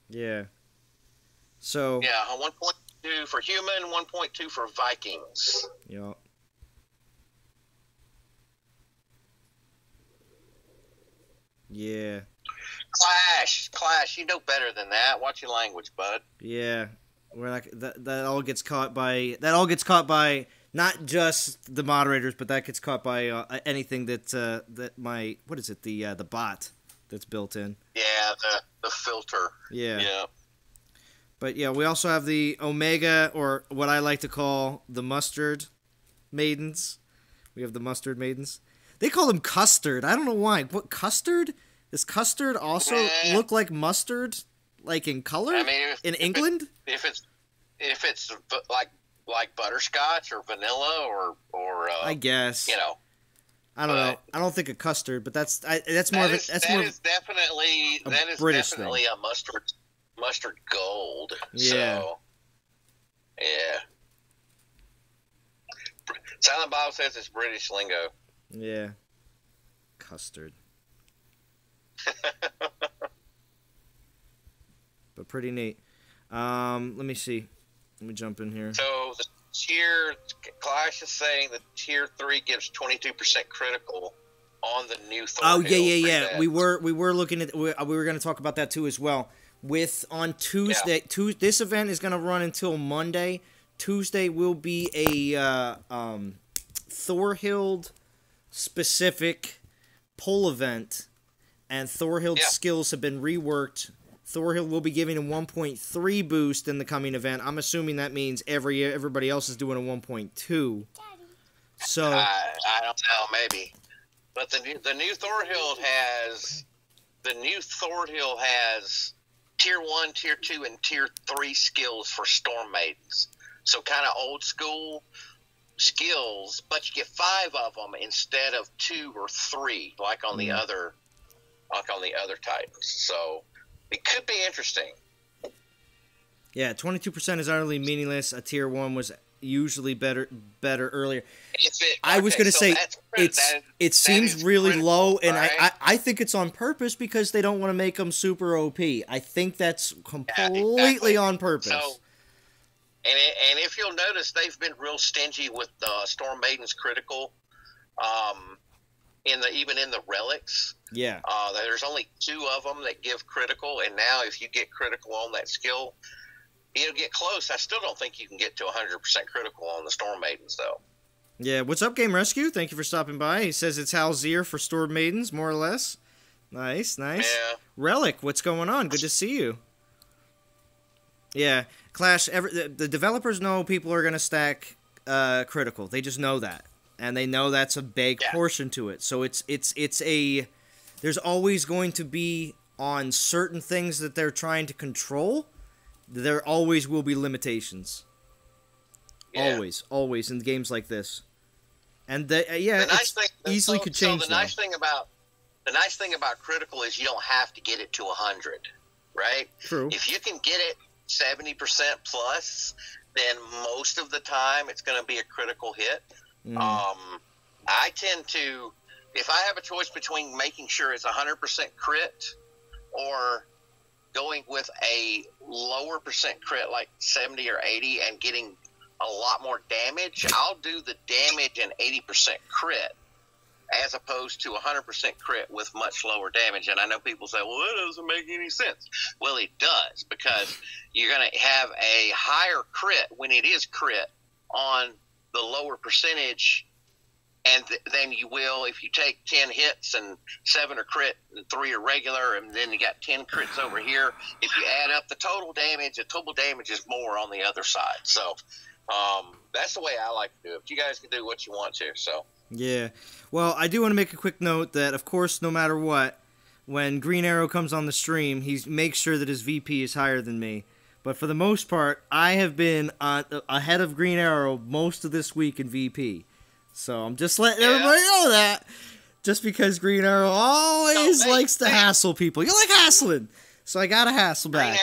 S1: Yeah. So.
S2: Yeah, 1.2 for human, 1.2 for Vikings.
S1: Yeah. Yeah. Clash. You know better than that. Watch your language, bud. Yeah. We're not, that all gets caught by not just the moderators, but that gets caught by anything that the bot that's built in. Yeah, the filter. Yeah. Yeah. But yeah, we also have the Omega, or what I like to call the Mustard Maidens. We have the Mustard Maidens. They call them Custard. I don't know why. What, Custard? Does Custard also look like mustard, like in color? I mean, in England? If it's like butterscotch or vanilla or I guess, I don't know. I don't think a custard, but that's more of a
S2: definitely a mustard gold. Yeah. So, yeah. Silent Bob says it's British lingo.
S1: Yeah. Custard. But pretty neat. Let me see. Let me jump in here.
S2: So the tier, Clash is saying that tier 3 gives 22% critical. on the new
S1: Oh
S2: Thornhill
S1: yeah.
S2: prevent.
S1: We were looking at we were going to talk about that too as well. With on Tuesday, this event is going to run until Monday. Tuesday will be a Thorhill specific pull event, and Thorhill skills have been reworked. Thorhill will be giving a 1.3 boost in the coming event. I'm assuming that means everybody else is doing a 1.2. So
S2: I don't know, maybe. But the new Thorhill has tier 1, tier 2, and tier 3 skills for Storm Maidens. So kind of old school skills, but you get 5 of them instead of 2 or 3, like on the other titans. So it could be interesting.
S1: Yeah, 22% is utterly meaningless. A tier 1 was usually better earlier. I was going to say it seems really low, and right? I think it's on purpose because they don't want to make them super OP. I think that's completely on purpose. So,
S2: and if you'll notice, they've been real stingy with Storm Maiden's critical. Even in the relics, there's only 2 of them that give critical, and now if you get critical on that skill, it'll get close. I still don't think you can get to 100% critical on the Storm Maidens, though.
S1: Yeah, what's up, Game Rescue? Thank you for stopping by. He says it's Hal Zier for Storm Maidens, more or less. Nice.
S2: Yeah.
S1: Relic, what's going on? Good to see you. Yeah, Clash, the developers know people are going to stack critical. They just know that. And they know that's a big portion to it. So there's always going to be, on certain things that they're trying to control, there always will be limitations.
S2: Yeah.
S1: Always in games like this. And easily could change.
S2: So the nice thing about critical is you don't have to get it to 100, right?
S1: True.
S2: If you can get it 70% plus, then most of the time it's going to be a critical hit. I tend to, if I have a choice between making sure it's 100% crit or going with a lower percent crit like 70 or 80 and getting a lot more damage, I'll do the damage and 80% crit as opposed to 100% crit with much lower damage. And I know people say, well, that doesn't make any sense. Well, it does, because you're going to have a higher crit when it is crit on the lower percentage than you will if you take 10 hits and 7 are crit and 3 are regular, and then you got 10 crits over here. If you add up the total damage is more on the other side. So that's the way I like to do it. You guys can do what you want to. So
S1: yeah. Well, I do want to make a quick note that, of course, no matter what, when Green Arrow comes on the stream, he makes sure that his VP is higher than me. But for the most part, I have been ahead of Green Arrow most of this week in VP. So I'm just letting everybody know that. Just because Green Arrow always likes to hassle people. You like hassling. So I got to hassle back.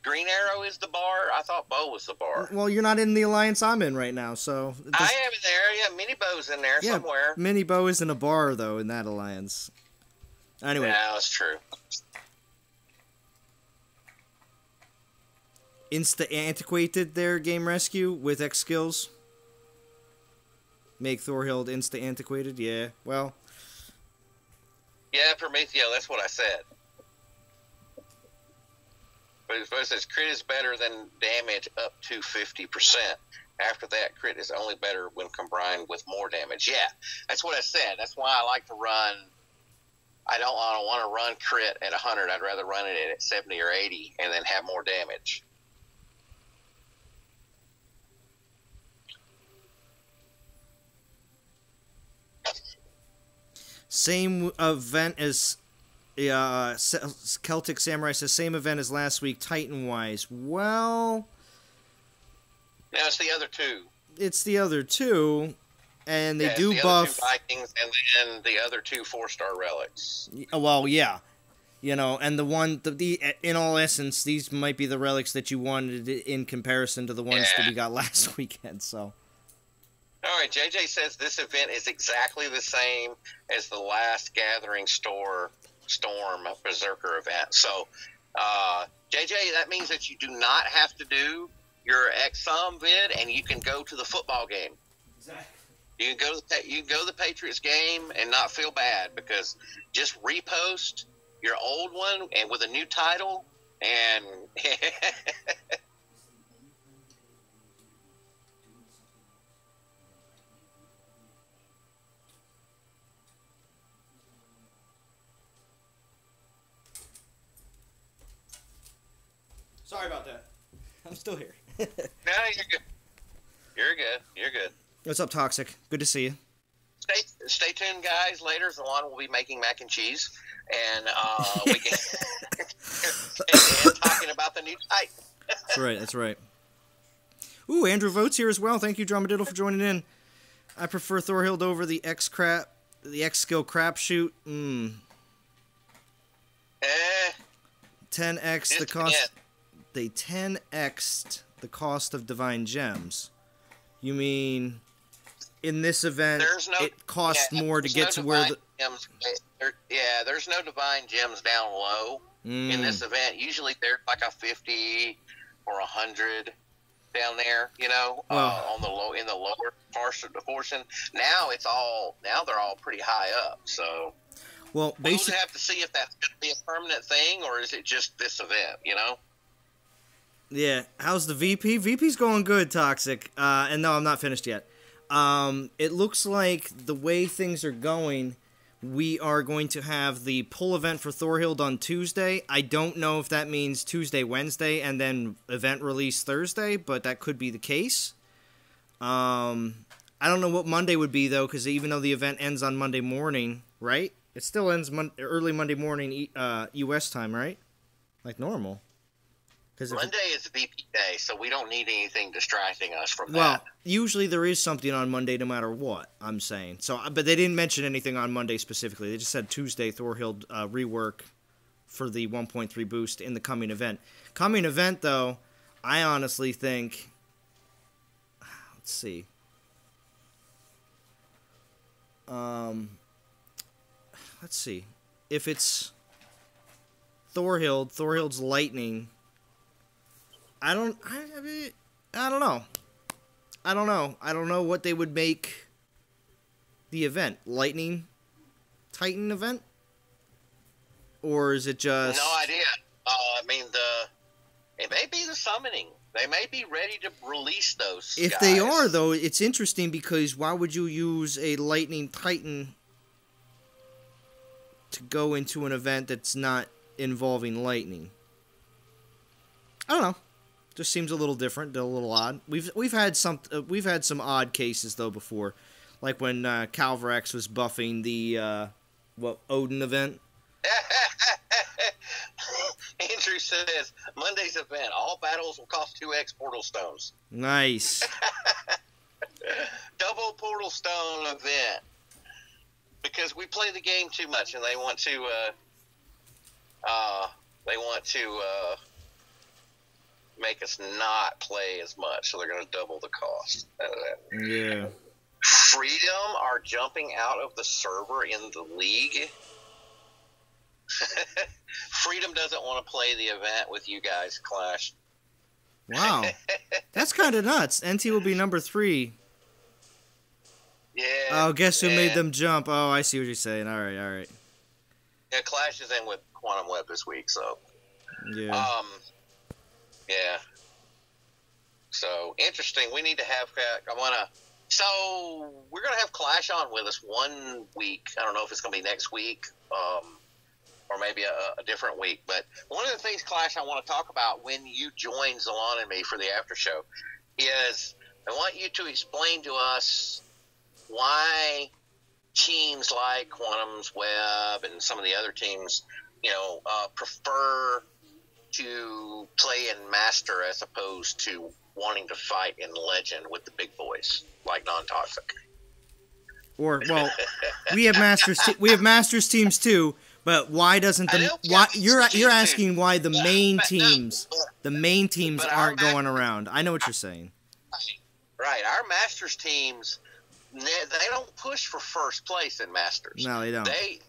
S2: Green Arrow is the bar? I thought Bo was the bar.
S1: Well, you're not in the alliance I'm in right now, so...
S2: I am in there. Yeah, Mini Bo's in there somewhere.
S1: Mini Bo is in a bar, though, in that alliance. Anyway.
S2: Yeah, that's true.
S1: Insta-antiquated their Game Rescue with X skills. Make Thorhill insta-antiquated? Yeah, well...
S2: Yeah, Prometheo, that's what I said. But it says crit is better than damage up to 50%. After that, crit is only better when combined with more damage. Yeah, that's what I said. That's why I like to run... I don't want to run crit at 100. I'd rather run it at 70 or 80 and then have more damage.
S1: Same event as Celtic Samurai says, same event as last week, Titan-wise. Well...
S2: No, it's the other two.
S1: It's the other two, and they do
S2: the
S1: buff...
S2: Other two Vikings and then the other two 4-star relics.
S1: Well, yeah. You know, and in all essence, these might be the relics that you wanted in comparison to the ones that we got last weekend, so...
S2: All right, JJ says this event is exactly the same as the last Gathering Storm Berserker event. So, JJ, that means that you do not have to do your XSOM vid, and you can go to the football game.
S1: Exactly.
S2: You can go to the Patriots game and not feel bad, because just repost your old one and with a new title and
S1: Sorry about that. I'm still here.
S2: no, you're good. You're good. You're good.
S1: What's up, Toxic? Good to see you.
S2: Stay tuned, guys. Later, Zalon will be making mac and cheese, and we can and talking about the new Titan.
S1: That's right. That's right. Ooh, Andrew Votes here as well. Thank you, Drumadiddle, for joining in. I prefer Thorhild over the X skill crapshoot. 10x the cost. They 10x'd the cost of divine gems. You mean in this event it costs more to get to where the
S2: gems, there's no divine gems down low in this event. Usually they're like a 50 or 100 down there, on the lower portion. Now they're all pretty high up. So we'll have to see if that's going to be a permanent thing, or is it just this event,
S1: Yeah, how's the VP? VP's going good, Toxic. And no, I'm not finished yet. It looks like the way things are going, we are going to have the pull event for Thorhild on Tuesday. I don't know if that means Tuesday, Wednesday, and then event release Thursday, but that could be the case. I don't know what Monday would be, though, because even though the event ends on Monday morning, right? It still ends early Monday morning U.S. time, right? Like normal.
S2: Monday is VP day, so we don't need anything distracting us from that.
S1: Well, usually there is something on Monday no matter what, I'm saying. So, but they didn't mention anything on Monday specifically. They just said Tuesday, Thorhild rework for the 1.3 boost in the coming event. Coming event, though, I honestly think... Let's see. Let's see. If it's Thorhild's lightning... I don't know. I don't know what they would make the event. Lightning Titan event? Or is it just...
S2: No idea. It may be the summoning. They may be ready to release those
S1: If
S2: guys.
S1: they are, though, it's interesting because why would you use a Lightning Titan to go into an event that's not involving lightning? I don't know. Just seems a little different, a little odd. We've had some odd cases though before, like when Calvarax was buffing the Odin event.
S2: Andrew says Monday's event, all battles will cost 2x portal stones.
S1: Nice.
S2: Double portal stone event, because we play the game too much and they want to make us not play as much, so they're going to double the cost.
S1: Yeah.
S2: Freedom are jumping out of the server in the league. Freedom doesn't want to play the event with you guys, Clash.
S1: Wow. That's kind of nuts. NT will be number 3.
S2: Yeah.
S1: Oh, guess who made them jump? Oh, I see what you're saying. All right.
S2: Yeah, Clash is in with Quantum Web this week, so.
S1: Yeah.
S2: Yeah. So, interesting. We need to have... So, we're going to have Clash on with us one week. I don't know if it's going to be next week, or maybe a different week. But one of the things, Clash, I want to talk about when you join Zalon and me for the after show is I want you to explain to us why teams like Quantum's Web and some of the other teams, prefer to play in Master as opposed to wanting to fight in Legend with the big boys like Non-Toxic.
S1: Or we have Masters teams too, but why doesn't you're asking why the main teams aren't going around? I know what you're saying.
S2: Right, our Masters teams, they don't push for first place in Masters.
S1: No, they don't.
S2: They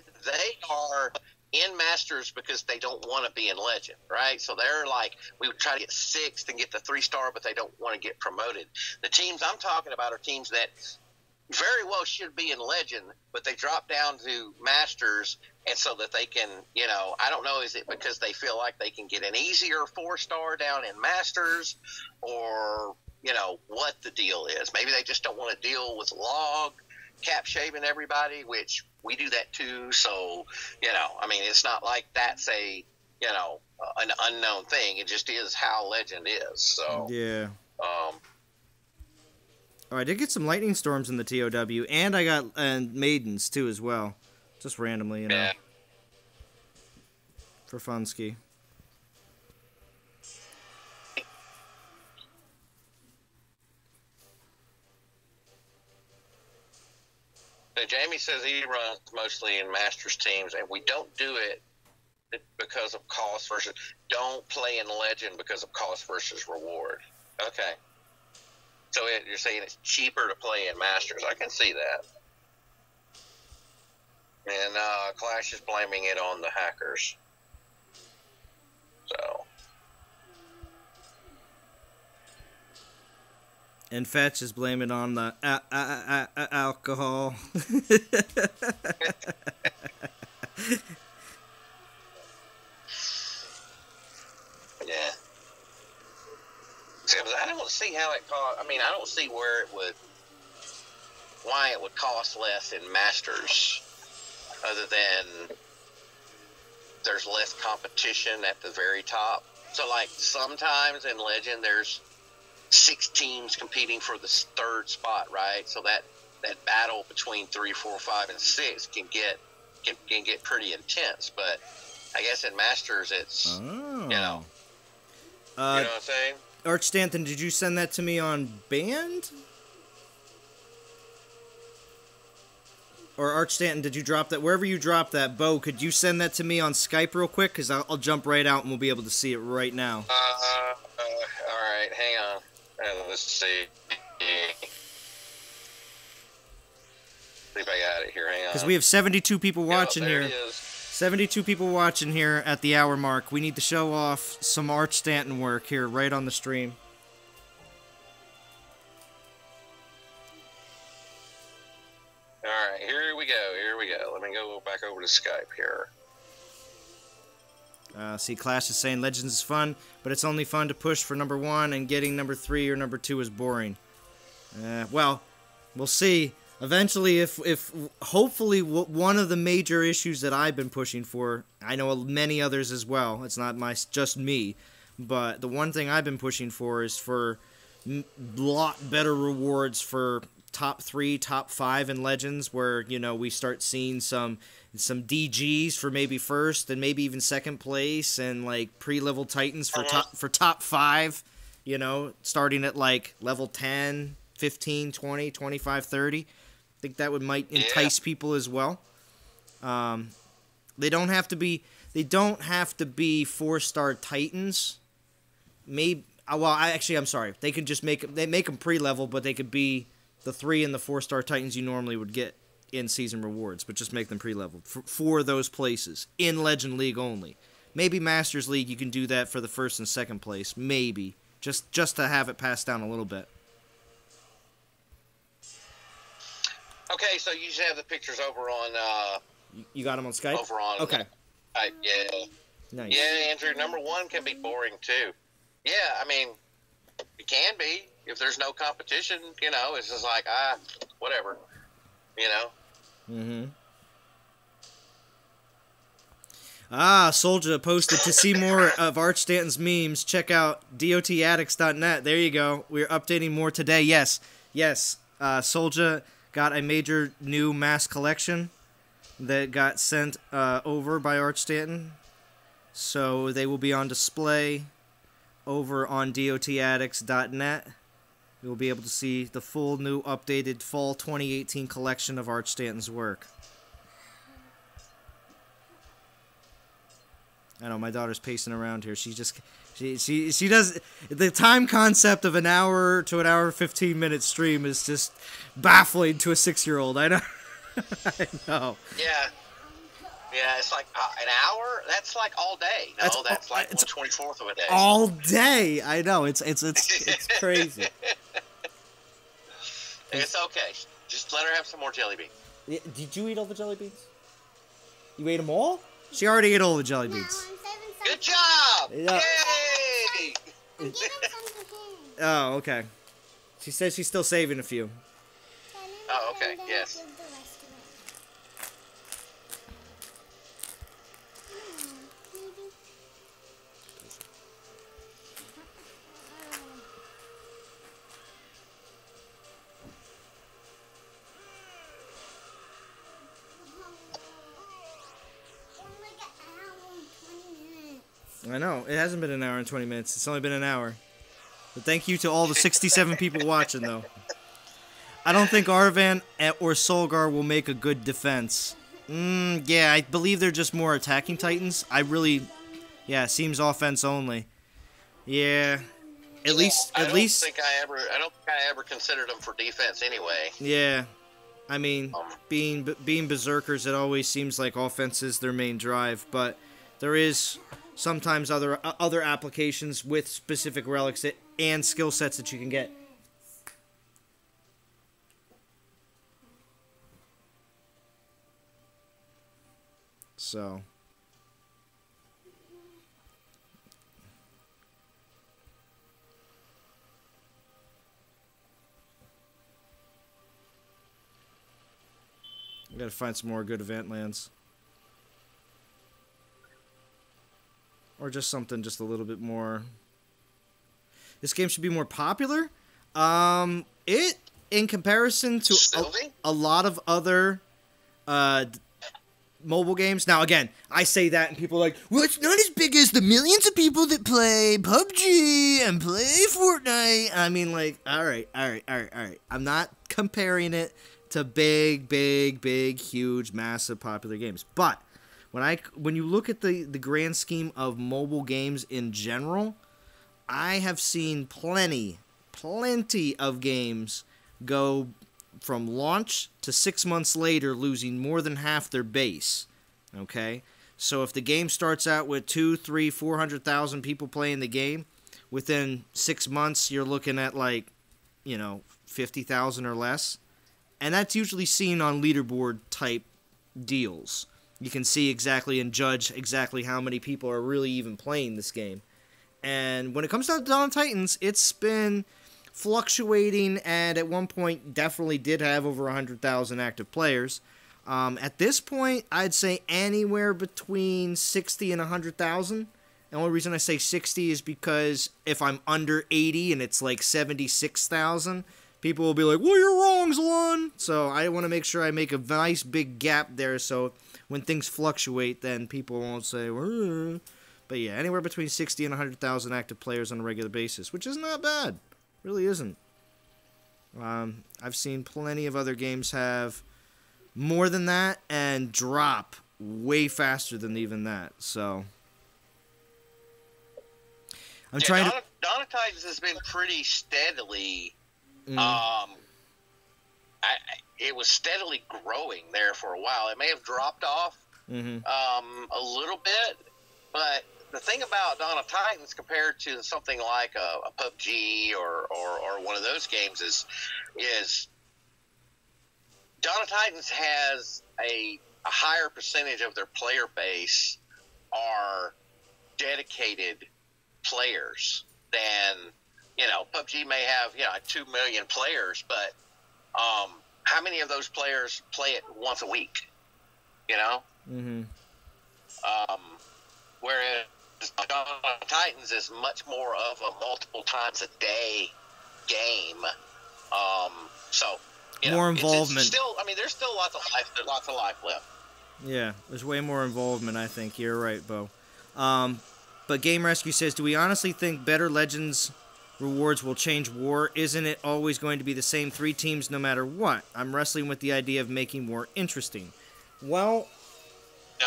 S2: are in Masters because they don't want to be in Legend, right? So they're like, we would try to get 6th and get the 3-star, but they don't want to get promoted. The teams I'm talking about are teams that very well should be in Legend, but they drop down to Masters, and so that they can, I don't know, is it because they feel like they can get an easier 4-star down in Masters, or, what the deal is. Maybe they just don't want to deal with log cap shaving everybody, which we do that too. So, it's not like that's an unknown thing. It just is how Legend is. So,
S1: yeah. Oh, I did get some lightning storms in the TOW, and I got maidens too as well, just randomly,
S2: yeah.
S1: for funski.
S2: So Jamie says he runs mostly in Masters teams, and we don't do it because of cost versus. Don't play in Legend because of cost versus reward. Okay. So you're saying it's cheaper to play in Masters. I can see that. And Clash is blaming it on the hackers. So.
S1: And Fetch is blaming on the alcohol.
S2: Yeah. I don't see how it cost. I don't see why it would cost less in Masters, other than there's less competition at the very top. So, like, sometimes in Legend, there's 6 teams competing for the 3rd spot, right? So that battle between 3, 4, 5, and 6 can get pretty intense. But I guess in Masters, it's you know what I'm saying.
S1: Archstanton, did you send that to me on Band? Or Archstanton, did you drop that? Wherever you dropped that, Bo, could you send that to me on Skype real quick? Because I'll jump right out and we'll be able to see it right now.
S2: All right, hang on. Let's see. See if I got it here. Hang on.
S1: Because we have 72 people watching
S2: there
S1: here.
S2: It is.
S1: 72 people watching here at the hour mark. We need to show off some Archstanton work here right on the stream.
S2: All right, here we go. Let me go back over to Skype here.
S1: See, Clash is saying Legends is fun, but it's only fun to push for number 1, and getting number 3 or number 2 is boring. Well, we'll see. Eventually, if hopefully one of the major issues that I've been pushing for, I know many others as well, it's not just me, but the one thing I've been pushing for is for a lot better rewards for top 3, top 5 in Legends, where, we start seeing some DGs for maybe first and maybe even second place, and like pre-level Titans for top 5, starting at like level 10, 15, 20, 25, 30. I think that might entice people as well. They don't have to be 4-star Titans. Maybe I'm sorry. They can just make them pre-level, but they could be the 3 and the 4-star Titans you normally would get in season rewards, but just make them pre-leveled for those places in Legend League only. Maybe Masters League you can do that for the 1st and 2nd place. Maybe just to have it passed down a little bit.
S2: Okay, so you should have the pictures over on.
S1: You got them on Skype?
S2: Over on.
S1: Okay.
S2: Yeah.
S1: Nice.
S2: Yeah, Andrew. Number 1 can be boring too. Yeah, it can be if there's no competition. It's just like whatever.
S1: Mm-hmm. Soldier posted, to see more of Archstanton's memes, check out dotaddicts.net. There you go. We're updating more today. Yes. Soldier got a major new mass collection that got sent over by Archstanton. So they will be on display over on dotaddicts.net. You'll be able to see the full new updated fall 2018 collection of Archstanton's work. I know my daughter's pacing around here. She does the time concept of an hour to an hour 15-minute stream is just baffling to a 6-year-old. I know. I know.
S2: Yeah, it's like an hour. That's like all day. No, that's like 1/24 of a day.
S1: All day. I know. It's crazy.
S2: It's okay. Just let her have some more jelly beans.
S1: Did you eat all the jelly beans? You ate them all? She already ate all the jelly
S3: No, I'm
S1: beans.
S3: saving some.
S2: Good job!
S1: Yeah.
S2: Yay!
S3: I'm giving some to him.
S1: Oh, okay. She says she's still saving a few.
S3: Tell him,
S2: Oh, okay,
S3: and then
S2: yes.
S3: give the rest of it. Maybe. Like an hour and 20 minutes.
S1: I know. It hasn't been an hour and 20 minutes. It's only been an hour. But thank you to all the 67 people watching, though. I don't think Arvan or Solgar will make a good defense. Yeah, I believe they're just more attacking titans. Yeah, it seems offense only. Yeah, at least.
S2: I don't think I ever considered them for defense anyway.
S1: Yeah, I mean, being berserkers, it always seems like offense is their main drive, but there is sometimes other applications with specific relics and skill sets that you can get. So. I gotta find some more good event lands. Or just something just a little bit more. This game should be more popular. It, in comparison to a lot of other mobile games. Now, again, I say that and people are like, well, it's not as big as the millions of people that play PUBG and play Fortnite. I mean, like, all right. I'm not comparing it to big, huge, massive, popular games. But when you look at the grand scheme of mobile games in general, I have seen plenty of games go from launch to 6 months later losing more than half their base. Okay? So if the game starts out with 200,000, 300,000, 400,000 people playing the game, within 6 months you're looking at 50,000 or less. And that's usually seen on leaderboard type deals. You can see exactly and judge exactly how many people are really even playing this game. And when it comes down to Dawn of Titans, it's been fluctuating, and at one point definitely did have over 100,000 active players. At this point, I'd say anywhere between 60 and 100,000. The only reason I say 60 is because if I'm under 80 and it's like 76,000, people will be like, well, you're wrong, Zalon. So I want to make sure I make a nice big gap there so when things fluctuate, then people won't say, well. But yeah, anywhere between 60 and 100,000 active players on a regular basis, which is not bad. Really isn't. I've seen plenty of other games have more than that and drop way faster than even that. So I'm trying to.
S2: Dawn of Titans has been pretty steadily. It was steadily growing there for a while. It may have dropped off a little bit, but the thing about Dawn of Titans compared to something like a PUBG or one of those games is Dawn of Titans has a higher percentage of their player base are dedicated players than, PUBG may have, 2 million players, but how many of those players play it once a week, whereas Dawn of Titans is much more of a multiple times a day game.
S1: More involvement.
S2: It's still, there's still lots of life left.
S1: Yeah, there's way more involvement, I think. You're right, Bo. But Game Rescue says, do we honestly think better Legends rewards will change war? Isn't it always going to be the same 3 teams no matter what? I'm wrestling with the idea of making war interesting. Well,
S2: no.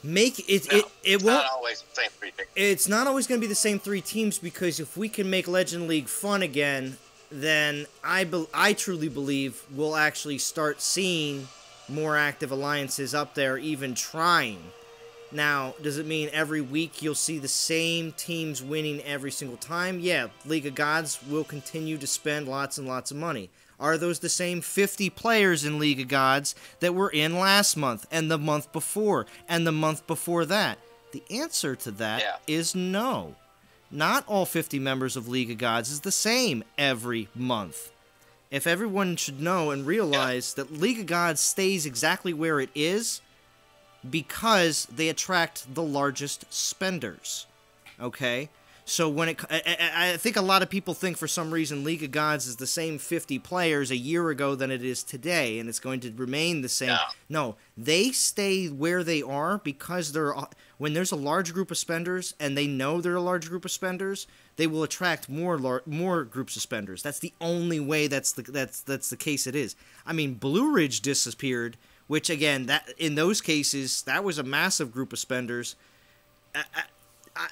S1: It won't.
S2: Not always the same 3 teams.
S1: It's not always going to be the same 3 teams, because if we can make Legend League fun again, then I truly believe we'll actually start seeing more active alliances up there even trying. Now, does it mean every week you'll see the same teams winning every single time? Yeah, League of Gods will continue to spend lots and lots of money. Are those the same 50 players in League of Gods that were in last month and the month before and the month before that? The answer to that is no. Not all 50 members of League of Gods is the same every month. If everyone should know and realize that League of Gods stays exactly where it is because they attract the largest spenders. Okay? So when I think a lot of people think for some reason League of Gods is the same 50 players a year ago than it is today, and it's going to remain the same. No, they stay where they are because when there's a large group of spenders and they know they're a large group of spenders, they will attract more groups of spenders. That's the only way that's the case it is. I mean, Blue Ridge disappeared, which again, that in those cases that was a massive group of spenders.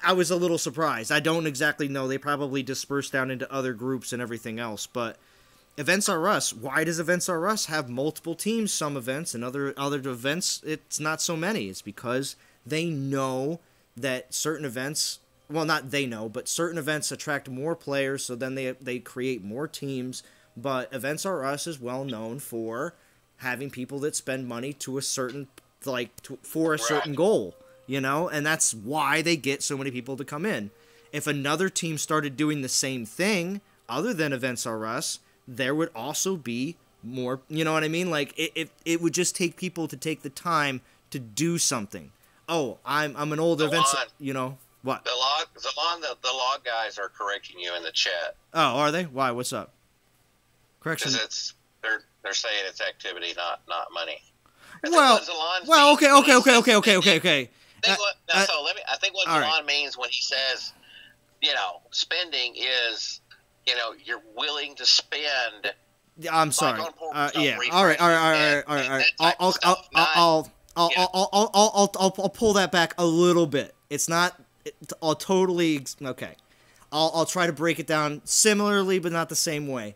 S1: I was a little surprised. I don't exactly know. They probably dispersed down into other groups and everything else. But Events R Us, why does Events R Us have multiple teams? Some events and other events, it's not so many. It's because they know that certain events, well, not they know, but certain events attract more players, so then they create more teams. But Events R Us is well known for having people that spend money to a certain, for a certain goal. You know, and that's why they get so many people to come in. If another team started doing the same thing, other than Events R Us, there would also be more, you know what I mean? Like, it would just take people to take the time to do something. Oh, I'm an old Events, you know, what?
S2: Zalon, the log guys are correcting you in the chat.
S1: Oh, are they? Why? What's up? Correction.
S2: Because they're saying it's activity, not money.
S1: Okay.
S2: I think what Zalon means when he says, you know, spending is, you know, you're willing to spend.
S1: I'm sorry. Yeah. All right. I'll pull that back a little bit. It's not totally okay. I'll try to break it down similarly, but not the same way.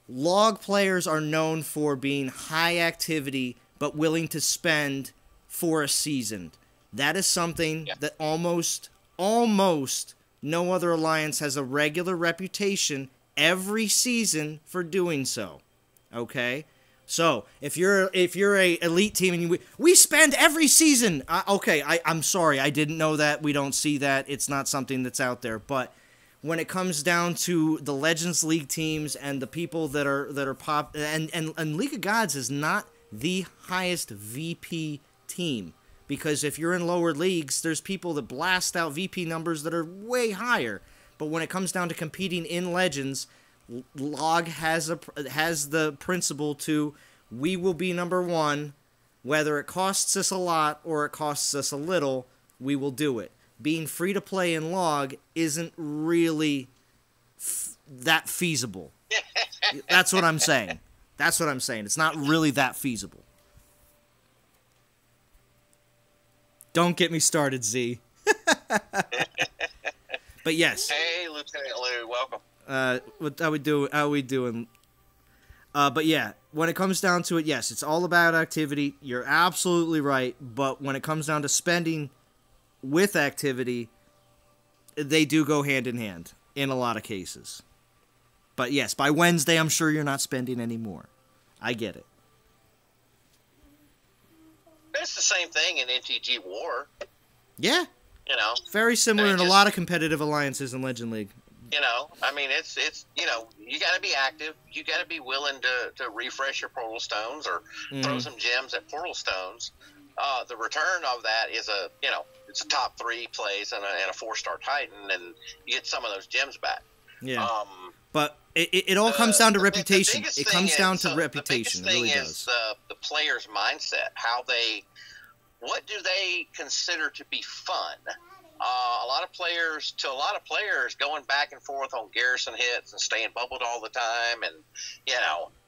S1: Log players are known for being high activity, but willing to spend for a season. That is something that almost no other alliance has a regular reputation every season for doing so. Okay? So, if you're a elite team and we spend every season, I'm sorry, I didn't know that. We don't see that. It's not something that's out there. But when it comes down to the Legends League teams and the people that are pop and League of Gods is not the highest VP team. Because if you're in lower leagues, there's people that blast out VP numbers that are way higher. But when it comes down to competing in Legends, Log has the principle to, we will be number one, whether it costs us a lot or it costs us a little, we will do it. Being free to play in Log isn't really that feasible. That's what I'm saying. It's not really that feasible. Don't get me started, Z. But yes.
S2: Hey, Lieutenant Lou, welcome.
S1: How we doing? But yeah, when it comes down to it, yes, it's all about activity. You're absolutely right. But when it comes down to spending with activity, they do go hand in hand in a lot of cases. But yes, by Wednesday, I'm sure you're not spending anymore. I get it.
S2: It's the same thing in NTG War.
S1: Yeah.
S2: You know.
S1: Very similar in a lot of competitive alliances in Legend League.
S2: You know, I mean, it's you know, you got to be active. You got to be willing to refresh your portal stones or throw some gems at portal stones. The return of that is it's a top 3 plays and a 4-star Titan, and you get some of those gems back.
S1: Yeah. But it all comes down to reputation. It comes down to reputation.
S2: The biggest thing is the player's mindset. What do they consider to be fun? A lot of players, going back and forth on garrison hits and staying bubbled all the time, and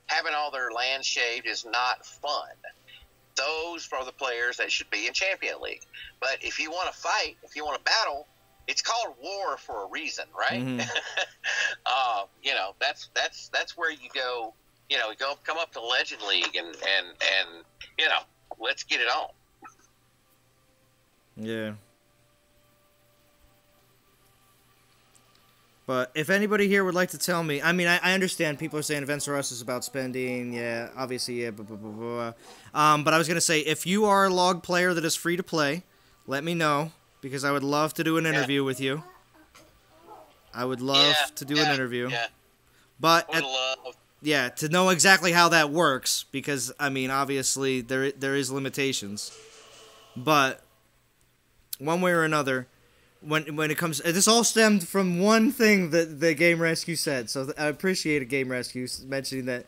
S2: having all their land shaved is not fun. Those are the players that should be in Champion League. But if you want to fight, if you want to battle, it's called war for a reason, right? Mm-hmm. That's where you go. Come up to Legend League and let's get it on.
S1: Yeah. But if anybody here would like to tell me, I mean, I understand people are saying Events for Us is about spending, yeah, obviously, yeah, blah, blah, blah, blah. But I was going to say, if you are a log player that is free to play, let me know, because I would love to do an interview with you. I would love to do an interview.
S2: Yeah.
S1: But, to know exactly how that works, because, I mean, obviously, there is limitations. But, one way or another, when it comes, this all stemmed from one thing that the Game Rescue said. So I appreciate a Game Rescue mentioning that,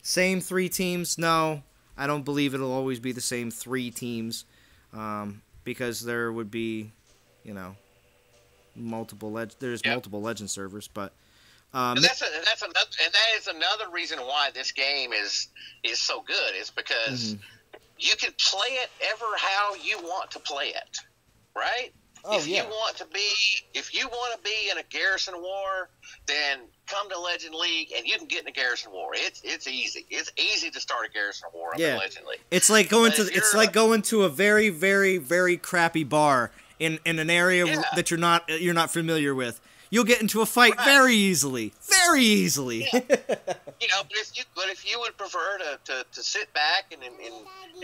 S1: same 3 teams. No, I don't believe it'll always be the same 3 teams, because there would be, multiple multiple Legend servers. But
S2: and that is another reason why this game is so good, is because you can play it ever how you want to play it, right? If you want to be in a garrison war, then come to Legend League and you can get in a garrison war. It's easy. It's easy to start a garrison war in Legend League.
S1: It's like going to a very, very, very crappy bar in an area that you're not familiar with. You'll get into a fight very easily. Very easily.
S2: Yeah. But if you would prefer to sit back and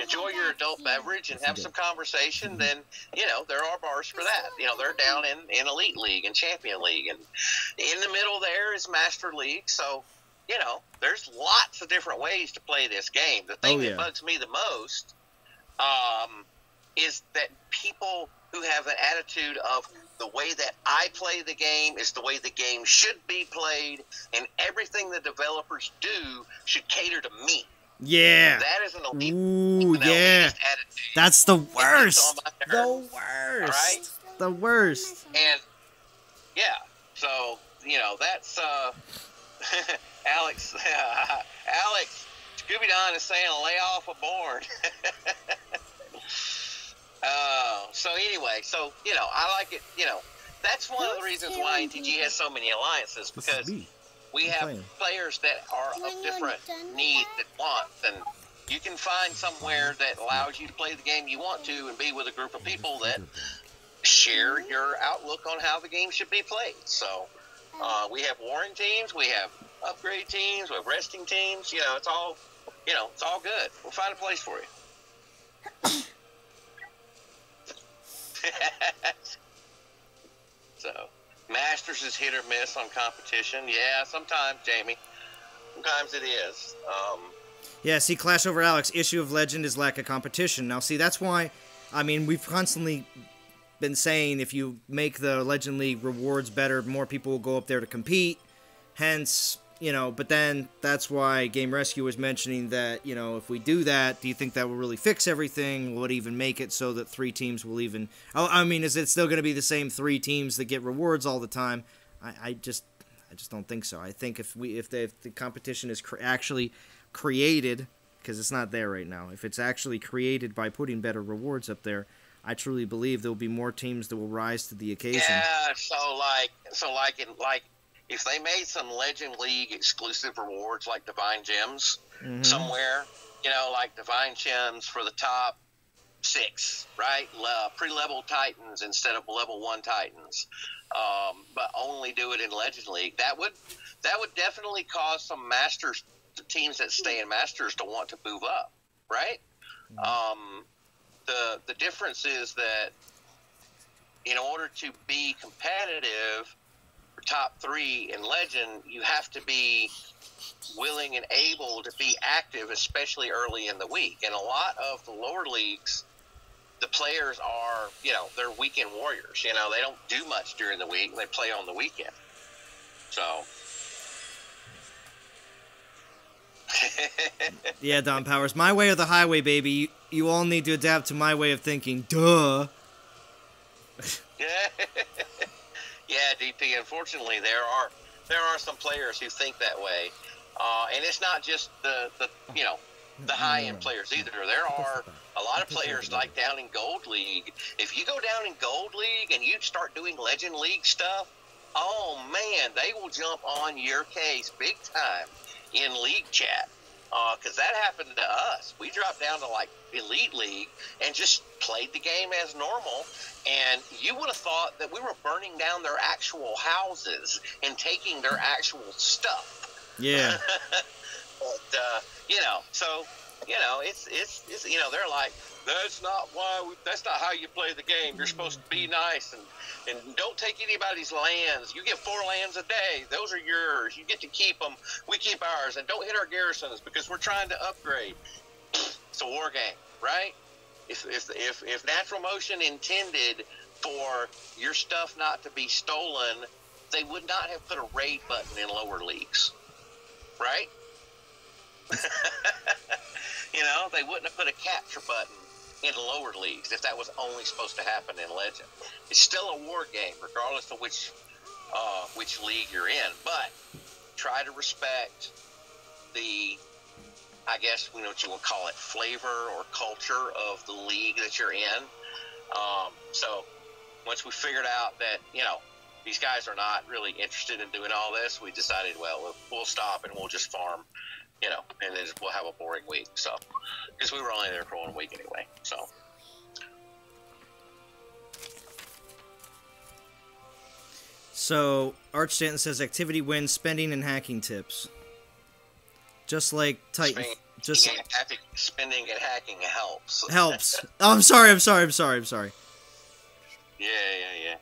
S2: enjoy your adult beverage and have some conversation, then, there are bars for that. They're down in Elite League and Champion League. And in the middle there is Master League. So, there's lots of different ways to play this game. The thing that bugs me the most is that people who have an attitude of the way that I play the game is the way the game should be played, and everything the developers do should cater to me.
S1: Yeah.
S2: That is an elite,
S1: elitist
S2: attitude.
S1: That's the worst. The worst.
S2: Right?
S1: The worst.
S2: And, so, that's, Alex, Scooby-Don is saying lay off a board. So anyway, I like it, that's one of the reasons why NTG has so many alliances, because we have players that are of different needs and wants, and you can find somewhere that allows you to play the game you want to and be with a group of people that share your outlook on how the game should be played. So we have warring teams, we have upgrade teams, we have resting teams, it's all good. We'll find a place for you. So, Masters is hit or miss on competition. Yeah, sometimes, Jamie. Sometimes it is.
S1: See, Clash over Alex, issue of Legend is lack of competition. Now, see, that's why, we've constantly been saying if you make the Legend League rewards better, more people will go up there to compete. Hence, but then that's why Game Rescue was mentioning that, if we do that, do you think that will really fix everything? Will it even make it so that 3 teams will even... is it still going to be the same 3 teams that get rewards all the time? I just don't think so. I think if the competition is actually created, because it's not there right now, if it's actually created by putting better rewards up there, I truly believe there will be more teams that will rise to the occasion.
S2: Yeah, if they made some Legend League exclusive rewards like Divine Gems somewhere, like Divine Gems for the top 6, right? Pre-level Titans instead of level 1 Titans, but only do it in Legend League. That would definitely cause some Masters teams that stay in Masters to want to move up, right? The difference is that in order to be competitive top 3 in Legend, you have to be willing and able to be active, especially early in the week. And a lot of the lower leagues, the players are, they're weekend warriors. They don't do much during the week. They play on the weekend. So.
S1: Yeah, Don Powers. My way or the highway, baby. You all need to adapt to my way of thinking. Duh.
S2: Yeah, DP. Unfortunately, there are some players who think that way, and it's not just the high end players either. There are a lot of players like down in Gold League. If you go down in Gold League and you start doing Legend League stuff, oh man, they will jump on your case big time in league chat. Because that happened to us. We dropped down to like Elite League and just played the game as normal. And you would have thought that we were burning down their actual houses and taking their actual stuff.
S1: Yeah.
S2: But, you know, so, you know, it's you know, they're like, that's not how you play the game. You're supposed to be nice and don't take anybody's lands. You get 4 lands a day. Those are yours. You get to keep them. We keep ours. And don't hit our garrisons because we're trying to upgrade. It's a war game, right? If Natural Motion intended for your stuff not to be stolen, they would not have put a raid button in lower leagues, right? You know, they wouldn't have put a capture button in lower leagues if that was only supposed to happen in Legend. It's still a war game, regardless of which league you're in. But try to respect the, I guess, you know what you would call it, flavor or culture of the league that you're in. So once we figured out that, you know, these guys are not really interested in doing all this, we decided, well, we'll stop and we'll just farm, you know, and then we'll have a boring week. So, because we were only there for 1 week anyway.
S1: So Arch Stanton says activity wins, spending and hacking tips. Just like Titan.
S2: Spending and hacking helps.
S1: Helps. Oh, I'm sorry.
S2: Yeah.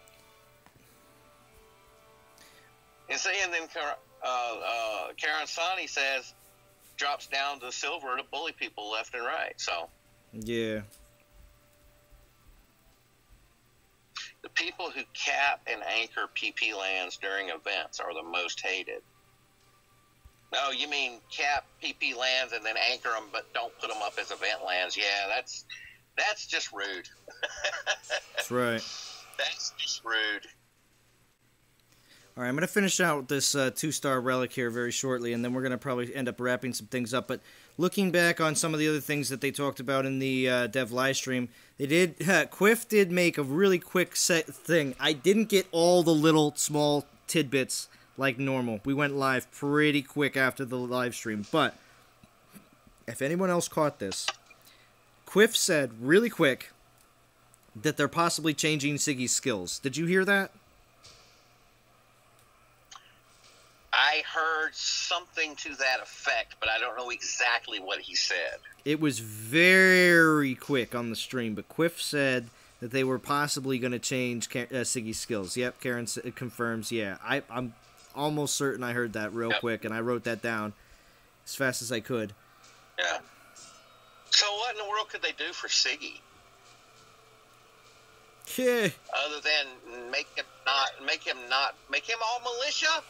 S2: And then Karen Sani says, drops down to silver to bully people left and right. So
S1: yeah.
S2: The people who cap and anchor PP lands during events are the most hated. Oh, you mean cap PP lands and then anchor them, but don't put them up as event lands? Yeah, that's just rude.
S1: That's right.
S2: That's just rude.
S1: All right, I'm going to finish out this 2-star relic here very shortly, and then we're going to probably end up wrapping some things up. But looking back on some of the other things that they talked about in the dev live stream, Quiff did make a really quick set thing. I didn't get all the little small tidbits like normal. We went live pretty quick after the live stream. But if anyone else caught this, Quiff said really quick that they're possibly changing Siggy's skills. Did you hear that?
S2: I heard something to that effect, but I don't know exactly what he said.
S1: It was very quick on the stream, but Quiff said that they were possibly going to change Siggy's skills. Yep, Karen confirms. Yeah, I'm almost certain I heard that real quick, and I wrote that down as fast as I could.
S2: Yeah. So what in the world could they do for Siggy?
S1: Yeah.
S2: Other than make him all militia?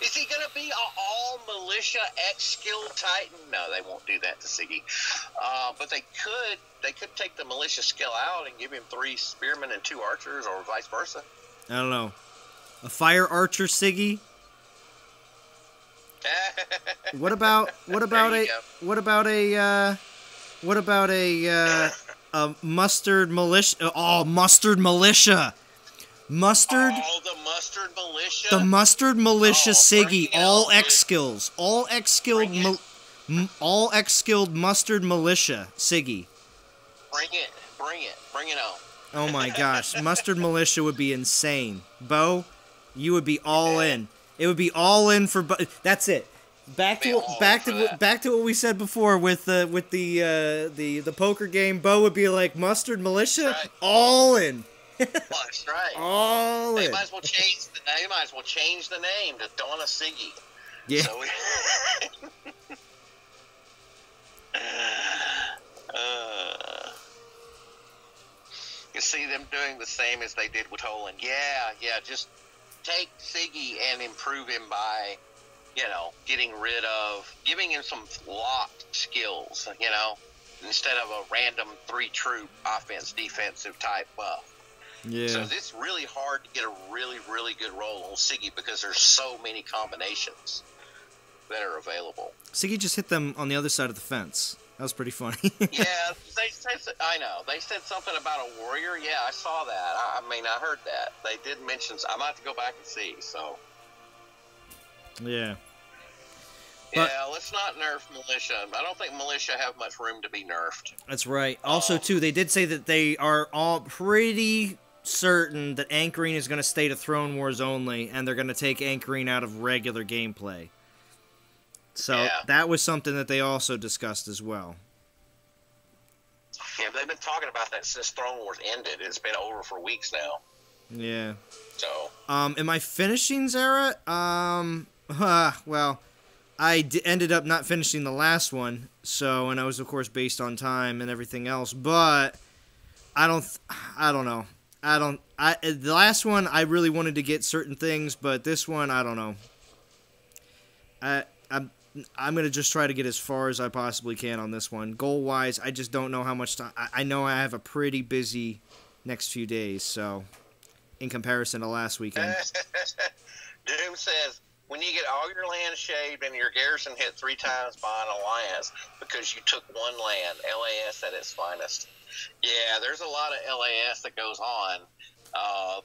S2: Is he going to be an all-militia X-skilled Titan? No, they won't do that to Siggy. But they could take the militia skill out and give him 3 spearmen and 2 archers, or vice versa.
S1: I don't know. A fire archer Siggy? What about a mustard militia? Oh, mustard militia. Mustard.
S2: Oh, the mustard militia.
S1: The mustard militia Siggy, all X skills, all X skilled mustard militia Siggy.
S2: Bring it on.
S1: Oh my gosh, mustard militia would be insane. Bo, you would be all in. It would be all in for. That's it. Back to what we said before with the poker game. Bo would be like mustard militia,
S2: right.
S1: All in.
S2: That's right.
S1: All in.
S2: They might as well change the name to Donna Siggy.
S1: Yeah.
S2: So you see them doing the same as they did with Tolan. Yeah. Just take Siggy and improve him by, giving him some locked skills, instead of a random 3-troop offense, defensive type buff.
S1: Yeah.
S2: So it's really hard to get a really, really good roll on Siggy because there's so many combinations that are available.
S1: Siggy just hit them on the other side of the fence. That was pretty funny.
S2: Yeah, I know. They said something about a warrior. Yeah, I saw that. I heard that. They did mention. I'm about to go back and see. So.
S1: Yeah. But
S2: Yeah, let's not nerf militia. I don't think militia have much room to be nerfed.
S1: that's right. Also, too, they did say that they are all pretty certain that anchoring is going to stay to Throne Wars only, and they're going to take anchoring out of regular gameplay. So
S2: Yeah.
S1: that was something that they also discussed as well.
S2: Yeah, they've been talking about that since Throne Wars ended. It's been over for weeks now.
S1: Yeah.
S2: So.
S1: In my finishing, Zara, well, I ended up not finishing the last one, so, and I was, of course, based on time and everything else, but I don't know. The last one, I really wanted to get certain things, but this one, I don't know. I'm going to just try to get as far as I possibly can on this one. Goal-wise, I just don't know how much time. I know I have a pretty busy next few days, so, in comparison to last weekend.
S2: Doom says, when you get all your land shaved and your garrison hit 3 times by an alliance because you took one land, LAS at its finest. Yeah, there's a lot of LAS that goes on.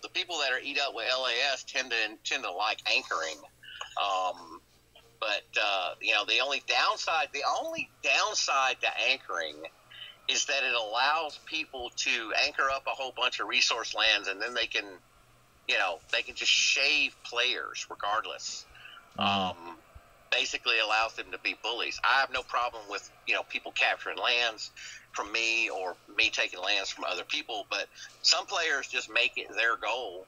S2: The people that are eat up with LAS tend to like anchoring. But you know, the only downside to anchoring is that it allows people to anchor up a whole bunch of resource lands, and then they can just shave players regardless. Basically allows them to be bullies. I have no problem with, people capturing lands from me or me taking lands from other people, but some players just make it their goal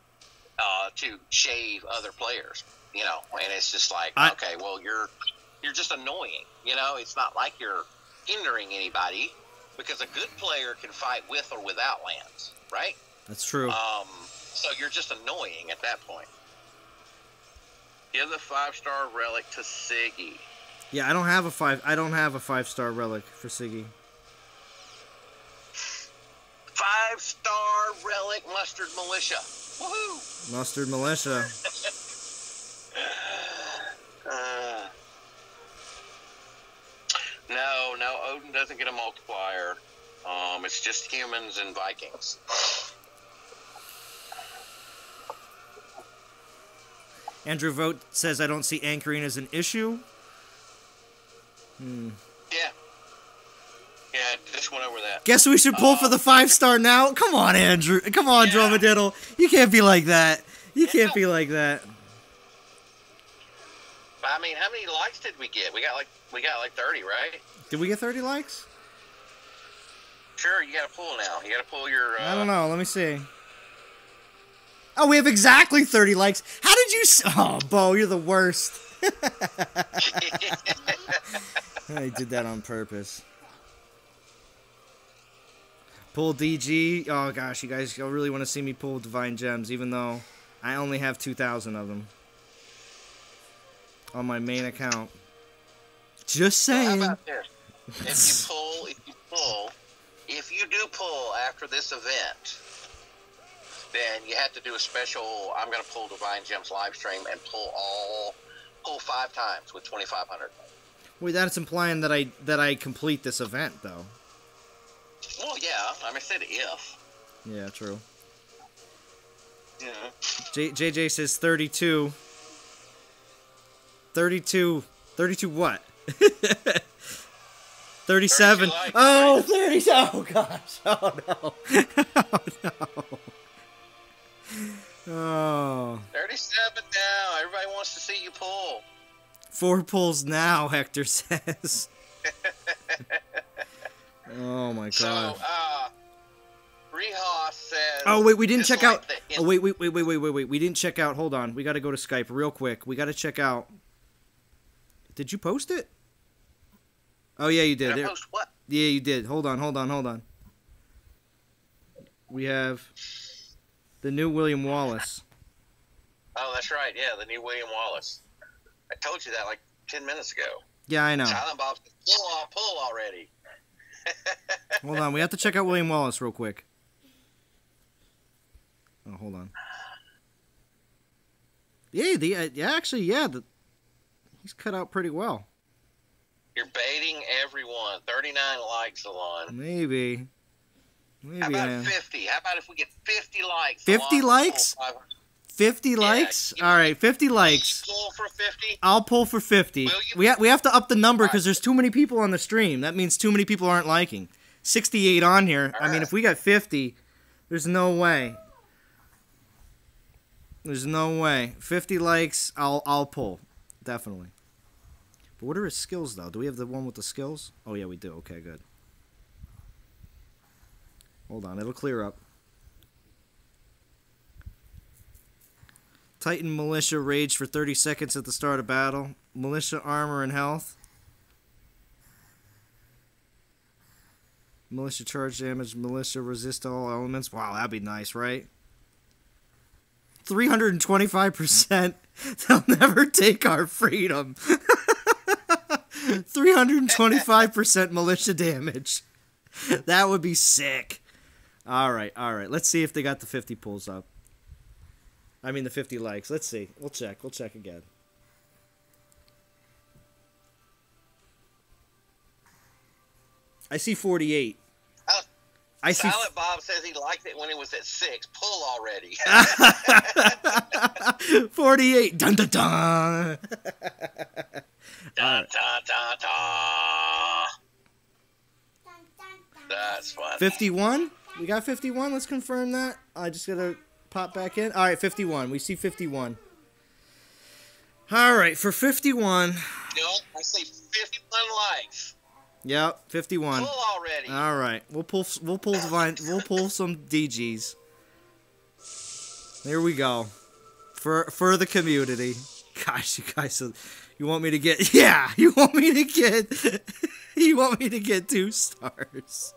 S2: to shave other players, and it's just like, okay, well, you're just annoying, it's not like you're hindering anybody, because a good player can fight with or without lands, right?
S1: That's true.
S2: So you're just annoying at that point. Give the 5-star relic to Siggy.
S1: Yeah, I don't have a 5-star relic for Siggy.
S2: 5-star relic mustard militia. Woohoo!
S1: Mustard militia.
S2: No, Odin doesn't get a multiplier. It's just humans and Vikings.
S1: Andrew Vogt says, I don't see anchoring as an issue.
S2: Yeah, just went over that.
S1: Guess we should pull for the 5-star now? Come on, Andrew. Come on, Dromediddle. You can't be like that. You can't be like that.
S2: I mean, how many likes did we get? We got like 30, right?
S1: Did we get 30 likes?
S2: Sure, you got to pull now. You got to pull your...
S1: I don't know. Let me see. Oh, we have exactly 30 likes. How did you... Oh, Bo, you're the worst. I did that on purpose. Pull DG. Oh, gosh, you guys really want to see me pull Divine Gems, even though I only have 2,000 of them on my main account. Just saying.
S2: How about this? If you do pull after this event, then you have to do a special, I'm going to pull Divine Gems live stream and pull 5 times with 2,500.
S1: Wait, that's implying that I complete this event, though.
S2: Well, yeah. I said if.
S1: Yeah, true.
S2: Yeah.
S1: JJ says 32. 32 what? 37.
S2: Likes,
S1: oh, 30. Oh, gosh. Oh, no. Oh, no. Oh.
S2: 37 now. Everybody wants to see you pull.
S1: 4 pulls now, Hector says. Oh, my God.
S2: So, Rehas says...
S1: Oh, wait, we didn't check out... Oh, wait. We didn't check out... Hold on. We got to go to Skype real quick. We got to check out... Did you post it? Oh, yeah, you did.
S2: Did I post what?
S1: Yeah, you did. Hold on. We have the new William Wallace.
S2: Oh, that's right. Yeah, the new William Wallace. I told you that like 10 minutes ago.
S1: Yeah, I know.
S2: Silent Bob said, pull already.
S1: Hold on. We have to check out William Wallace real quick. Oh, hold on. Yeah, he's cut out pretty well.
S2: You're baiting everyone. 39 likes, Zalon.
S1: Maybe.
S2: How about 50? How about if we get 50 likes?
S1: 50 likes? 50 likes? All right, 50 likes.
S2: Pull for 50.
S1: I'll pull for 50.
S2: Will you?
S1: We have to up the number because there's too many people on the stream. That means too many people aren't liking. 68 on here. I mean, if we got 50, there's no way. There's no way. 50 likes, I'll pull. Definitely. But what are his skills, though? Do we have the one with the skills? Oh, yeah, we do. Okay, good. Hold on, it'll clear up. Titan Militia raged for 30 seconds at the start of battle. Militia armor and health. Militia charge damage. Militia resist all elements. Wow, that'd be nice, right? 325%. They'll never take our freedom. 325% militia damage. That would be sick. All right. Let's see if they got the 50 pulls up. I mean the 50 likes. Let's see. We'll check again. I see 48. I see.
S2: Silent Bob says he liked it when it was at 6. Pull already.
S1: 48. Dun dun dun.
S2: Dun, dun, dun, dun. That's fun.
S1: 51? We got 51? Let's confirm that. I just gotta pop back in. Alright, 51. We see 51. Alright, for 51.
S2: No, I see 51 likes.
S1: Yep, 51.
S2: Pull already.
S1: Alright. We'll pull some DGs. There we go. For the community. Gosh, you guys, you want me to get, yeah, you want me to get 2 stars.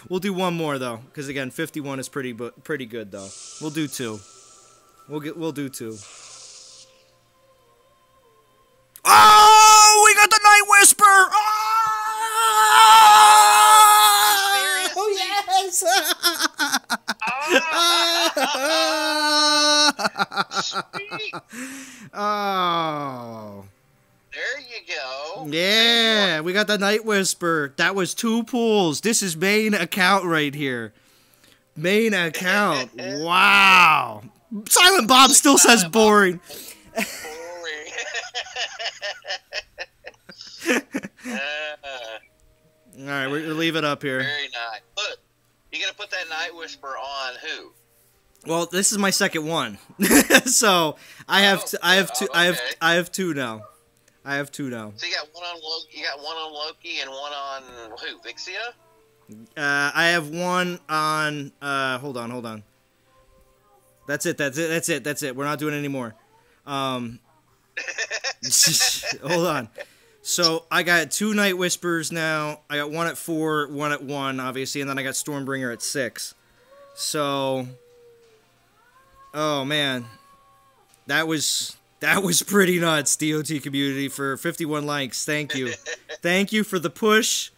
S1: We'll do one more though, because again, 51 is pretty good though. We'll do 2. We'll do 2. Oh, we got the Night Whisper! Oh, yes! Oh.
S2: There you go.
S1: Yeah, we got the Night Whisper. That was 2 pulls. This is main account right here. Main account. Wow. Silent Bob still says boring. Alright, we'll leave it up here.
S2: Very nice. Look, you gonna put that Night Whisper on who?
S1: Well, this is my second one. So I have two now. I have 2 now.
S2: So you got one on Loki and one on who? Vixia?
S1: I have one on hold on. That's it. We're not doing any more. Hold on. So I got 2 Night Whispers now. I got one at 4, one at 1, obviously, and then I got Stormbringer at 6. So, oh man, that was pretty nuts, DOT community, for 51 likes. Thank you, thank you for the push,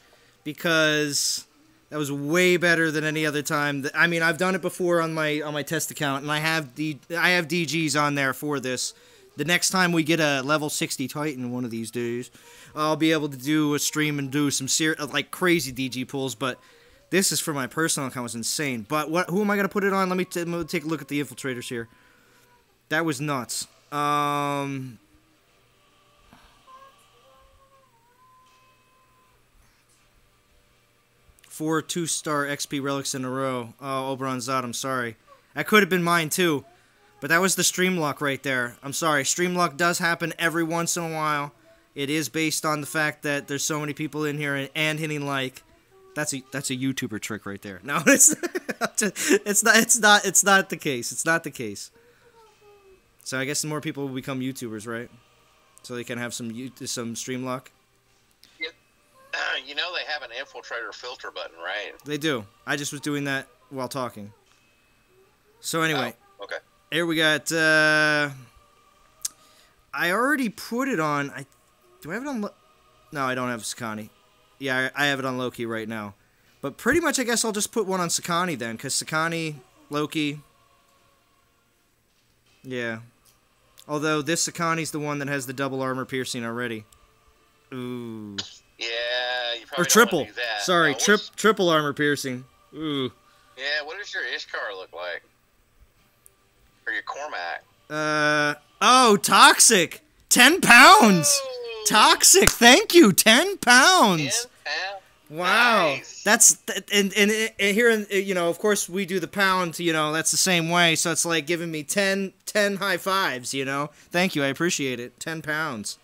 S1: because that was way better than any other time. I mean, I've done it before on my test account, and I have DGs on there for this. The next time we get a level 60 Titan one of these days, I'll be able to do a stream and do some like crazy DG pulls, but this is for my personal account. It was insane. But who am I going to put it on? Let me take a look at the infiltrators here. That was nuts. 4 2-star XP relics in a row. Oh, Oberon Zod, I'm sorry. That could have been mine too. But that was the stream lock right there. I'm sorry. Stream lock does happen every once in a while. It is based on the fact that there's so many people in here and hitting like. That's a YouTuber trick right there. No, it's not the case. It's not the case. So I guess more people will become YouTubers, right? So they can have some stream lock.
S2: Yeah. You know they have an infiltrator filter button, right?
S1: They do. I just was doing that while talking. So anyway.
S2: Oh, okay.
S1: Here we got, I already put it on, do I have it on, no, I don't have Sakani. Yeah, I have it on Loki right now. But pretty much, I guess I'll just put one on Sakani then, because Sakani, Loki, yeah. Although, this Sakani's the one that has the double armor piercing already. Ooh.
S2: Yeah, you probably
S1: Or triple,
S2: don't wanna do that.
S1: sorry, triple armor piercing. Ooh.
S2: Yeah, what does your Ishkar look like? Or your Cormac?
S1: Oh, Toxic. 10 pounds.
S2: Oh.
S1: Toxic. Thank you. 10 pounds.
S2: 10 pounds.
S1: Wow.
S2: Nice.
S1: That's and here in, you know, of course we do the pound, you know, that's the same way, so it's like giving me 10 high fives, you know. Thank you. I appreciate it. 10 pounds.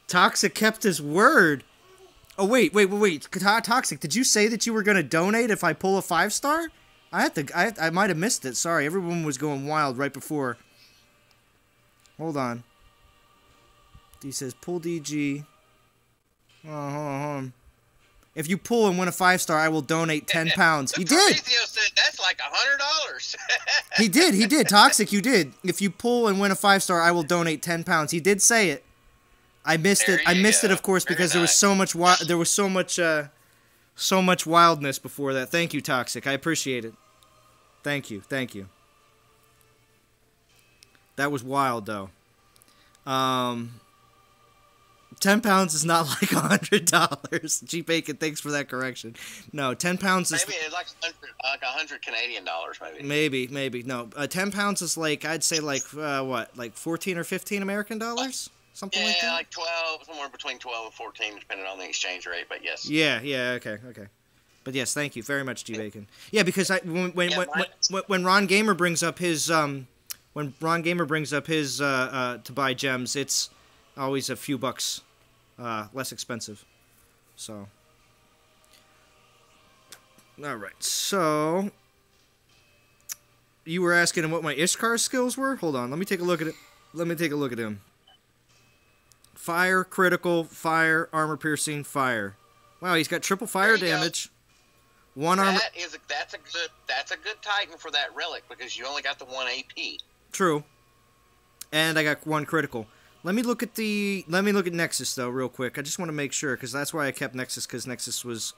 S1: Toxic kept his word. Oh, wait. Toxic, did you say that you were going to donate if I pull a 5-star? I might have missed it. Sorry, everyone was going wild right before. Hold on. He says, pull DG. Hold on. If you pull and win a 5-star, I will donate 10 pounds. He did.
S2: Said that's like $100.
S1: He did. Toxic, you did. If you pull and win a 5-star, I will donate 10 pounds. He did say it. I missed it. I missed it, of course, because there was so much so much wildness before that. Thank you, Toxic. I appreciate it. Thank you. That was wild, though. 10 pounds is not like $100. G Bacon, thanks for that correction. No, 10 pounds is...
S2: Maybe it's like 100 Canadian dollars, maybe.
S1: Maybe. No, 10 pounds is like, I'd say like, what, like 14 or 15 American dollars? Something like that?
S2: Yeah, like 12, somewhere between 12 and 14, depending on the exchange rate, but yes.
S1: Yeah, okay. But yes, thank you very much, G Bacon. Yeah, because when Ron Gamer brings up his to buy gems, it's always a few bucks less expensive. So, all right. So, you were asking him what my Ishkar skills were. Hold on, let me take a look at him. Fire, critical, fire, armor piercing, fire. Wow, he's got triple fire damage. One armor.
S2: That's a good Titan for that relic because you only got the 1 AP.
S1: True. And I got 1 critical. Let me look at Nexus though real quick. I just want to make sure because that's why I kept Nexus, because Nexus was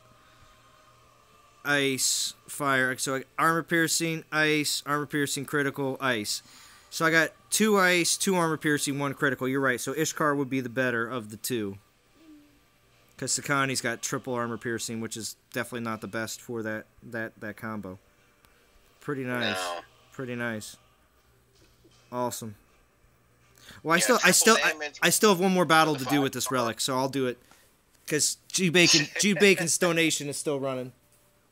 S1: ice, fire. So armor piercing, ice, armor piercing, critical, ice. So I got 2 ice, 2 armor piercing, 1 critical. You're right. So Ishkar would be the better of the 2. Because Sakani's got triple armor piercing, which is definitely not the best for that combo. Pretty nice.
S2: No.
S1: Pretty nice. Awesome. Well, I still have one more battle to do with this relic, so I'll do it. Because G Bacon's donation is still running.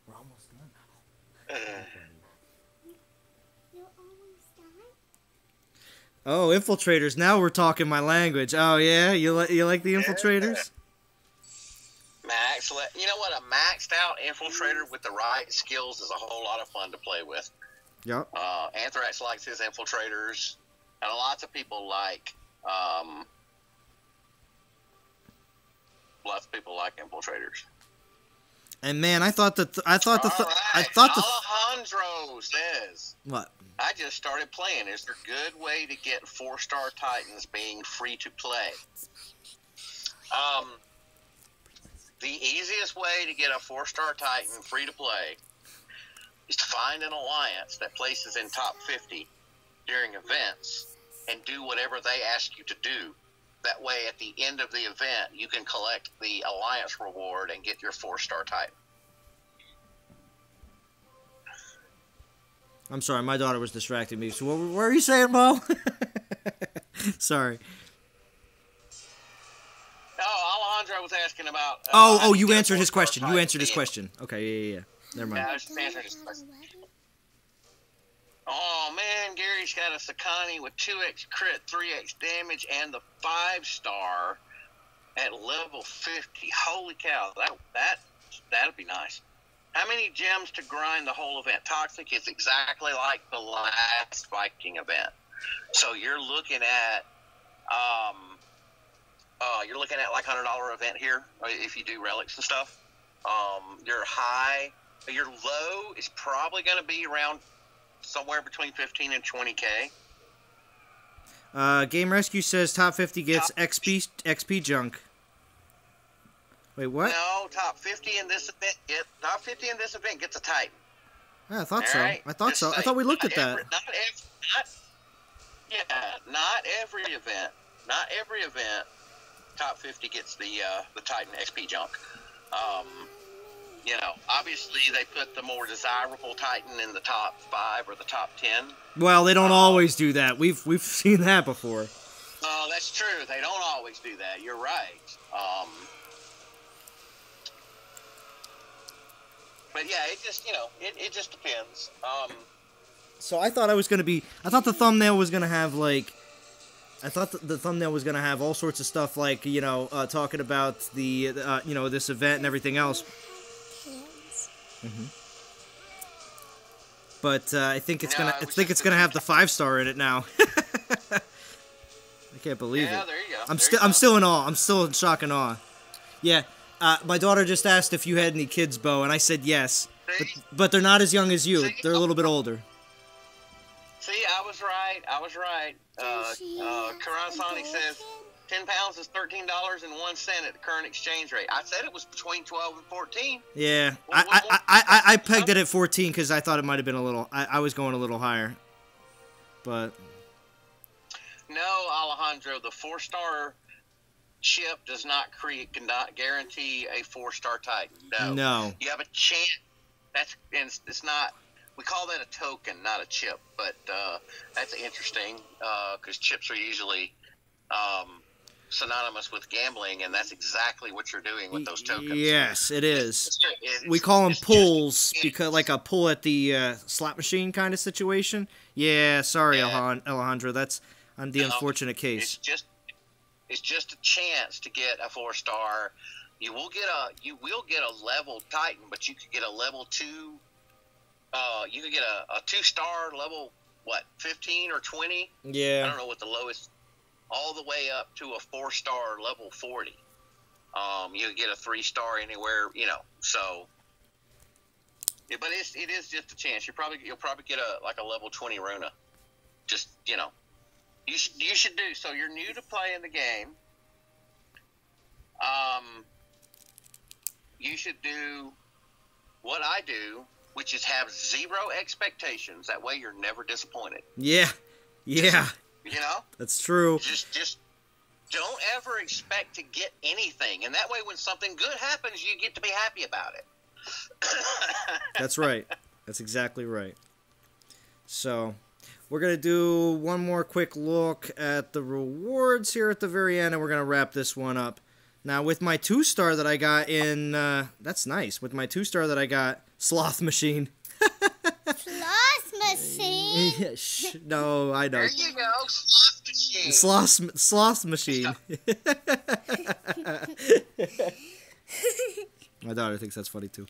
S1: We're almost done. Oh, infiltrators! Now we're talking my language. Oh yeah, you like the infiltrators?
S2: Max, you know what? A maxed out infiltrator with the right skills is a whole lot of fun to play with.
S1: Yep.
S2: Anthrax likes his infiltrators, and lots of people like infiltrators.
S1: And man, I thought Alejandro
S2: says
S1: what?
S2: I just started playing. Is there a good way to get 4-star Titans being free to play? The easiest way to get a 4-star Titan free to play is to find an alliance that places in top 50 during events and do whatever they ask you to do. That way, at the end of the event, you can collect the alliance reward and get your 4-star Titan.
S1: I'm sorry, my daughter was distracting me. So what were you saying, Mo? Sorry.
S2: Oh, Alejandro was asking about...
S1: you answered his question. You answered his question. Okay, yeah. Never mind.
S2: Yeah, I was just answering his question. Oh, man, Gary's got a Sakani with 2x crit, 3x damage, and the 5-star at level 50. Holy cow, that'd be nice. How many gems to grind the whole event? Toxic is exactly like the last Viking event. So you're looking at... you're looking at like $100 event here if you do relics and stuff. Your low is probably going to be around somewhere between 15 and 20K.
S1: Game Rescue says top 50 gets XP junk. Wait, what?
S2: No, top 50 in this event gets a Titan.
S1: Yeah, I thought so.
S2: Right?
S1: I thought so. I thought we looked at that.
S2: Not every event. Not every event. Top 50 gets the Titan XP junk. You know, obviously they put the more desirable Titan in the top 5 or the top 10.
S1: Well, they don't always do that. We've seen that before.
S2: Oh, that's true. They don't always do that. You're right. But yeah, it just, you know, it just depends.
S1: So I thought the thumbnail was gonna have like, the thumbnail was gonna have all sorts of stuff like, you know, talking about the, you know, this event and everything else. But I think it's gonna have the 5-star in it now. I can't believe it.
S2: Yeah, there you go.
S1: I'm still in awe. I'm still in shock and awe. Yeah. My daughter just asked if you had any kids, Bo, and I said yes. But they're not as young as you. They're a little bit older.
S2: See, I was right. Karasani says 10 pounds is $13.01 at the current exchange rate. I said it was between 12 and 14.
S1: Yeah. I pegged it at 14 because I thought it might have been a little... I was going a little higher. But...
S2: No, Alejandro, the 4-star... chip does cannot guarantee a 4-star Titan. No. You have a chance. It's not. We call that a token, not a chip. But that's interesting because chips are usually synonymous with gambling, and that's exactly what you're doing with those tokens.
S1: Yes, it is. We call them pulls because, like a pull at the slot machine kind of situation. Yeah, sorry, Alejandro. That's the unfortunate case.
S2: It's just a chance to get a 4-star. You will get a level Titan, but you could get a level 2. You could get a 2-star level 15 or 20.
S1: Yeah.
S2: I don't know what the lowest. All the way up to a 4-star level 40. You could get a 3-star anywhere, you know. So, yeah, but it is just a chance. You'll probably get a level 20 Runa. Just, you know. You should do so. You're new to playing the game. You should do what I do, which is have 0 expectations. That way, you're never disappointed.
S1: Yeah. You
S2: know,
S1: that's true.
S2: Just don't ever expect to get anything, and that way, when something good happens, you get to be happy about it.
S1: That's right. That's exactly right. So. We're going to do one more quick look at the rewards here at the very end, and we're going to wrap this one up. Now, with my 2-star that I got in... that's nice. With my 2-star that I got, Sloth Machine.
S3: Sloth machine?
S1: No, I know.
S2: There you go, Sloth Machine.
S1: Sloth Machine. My daughter thinks that's funny, too.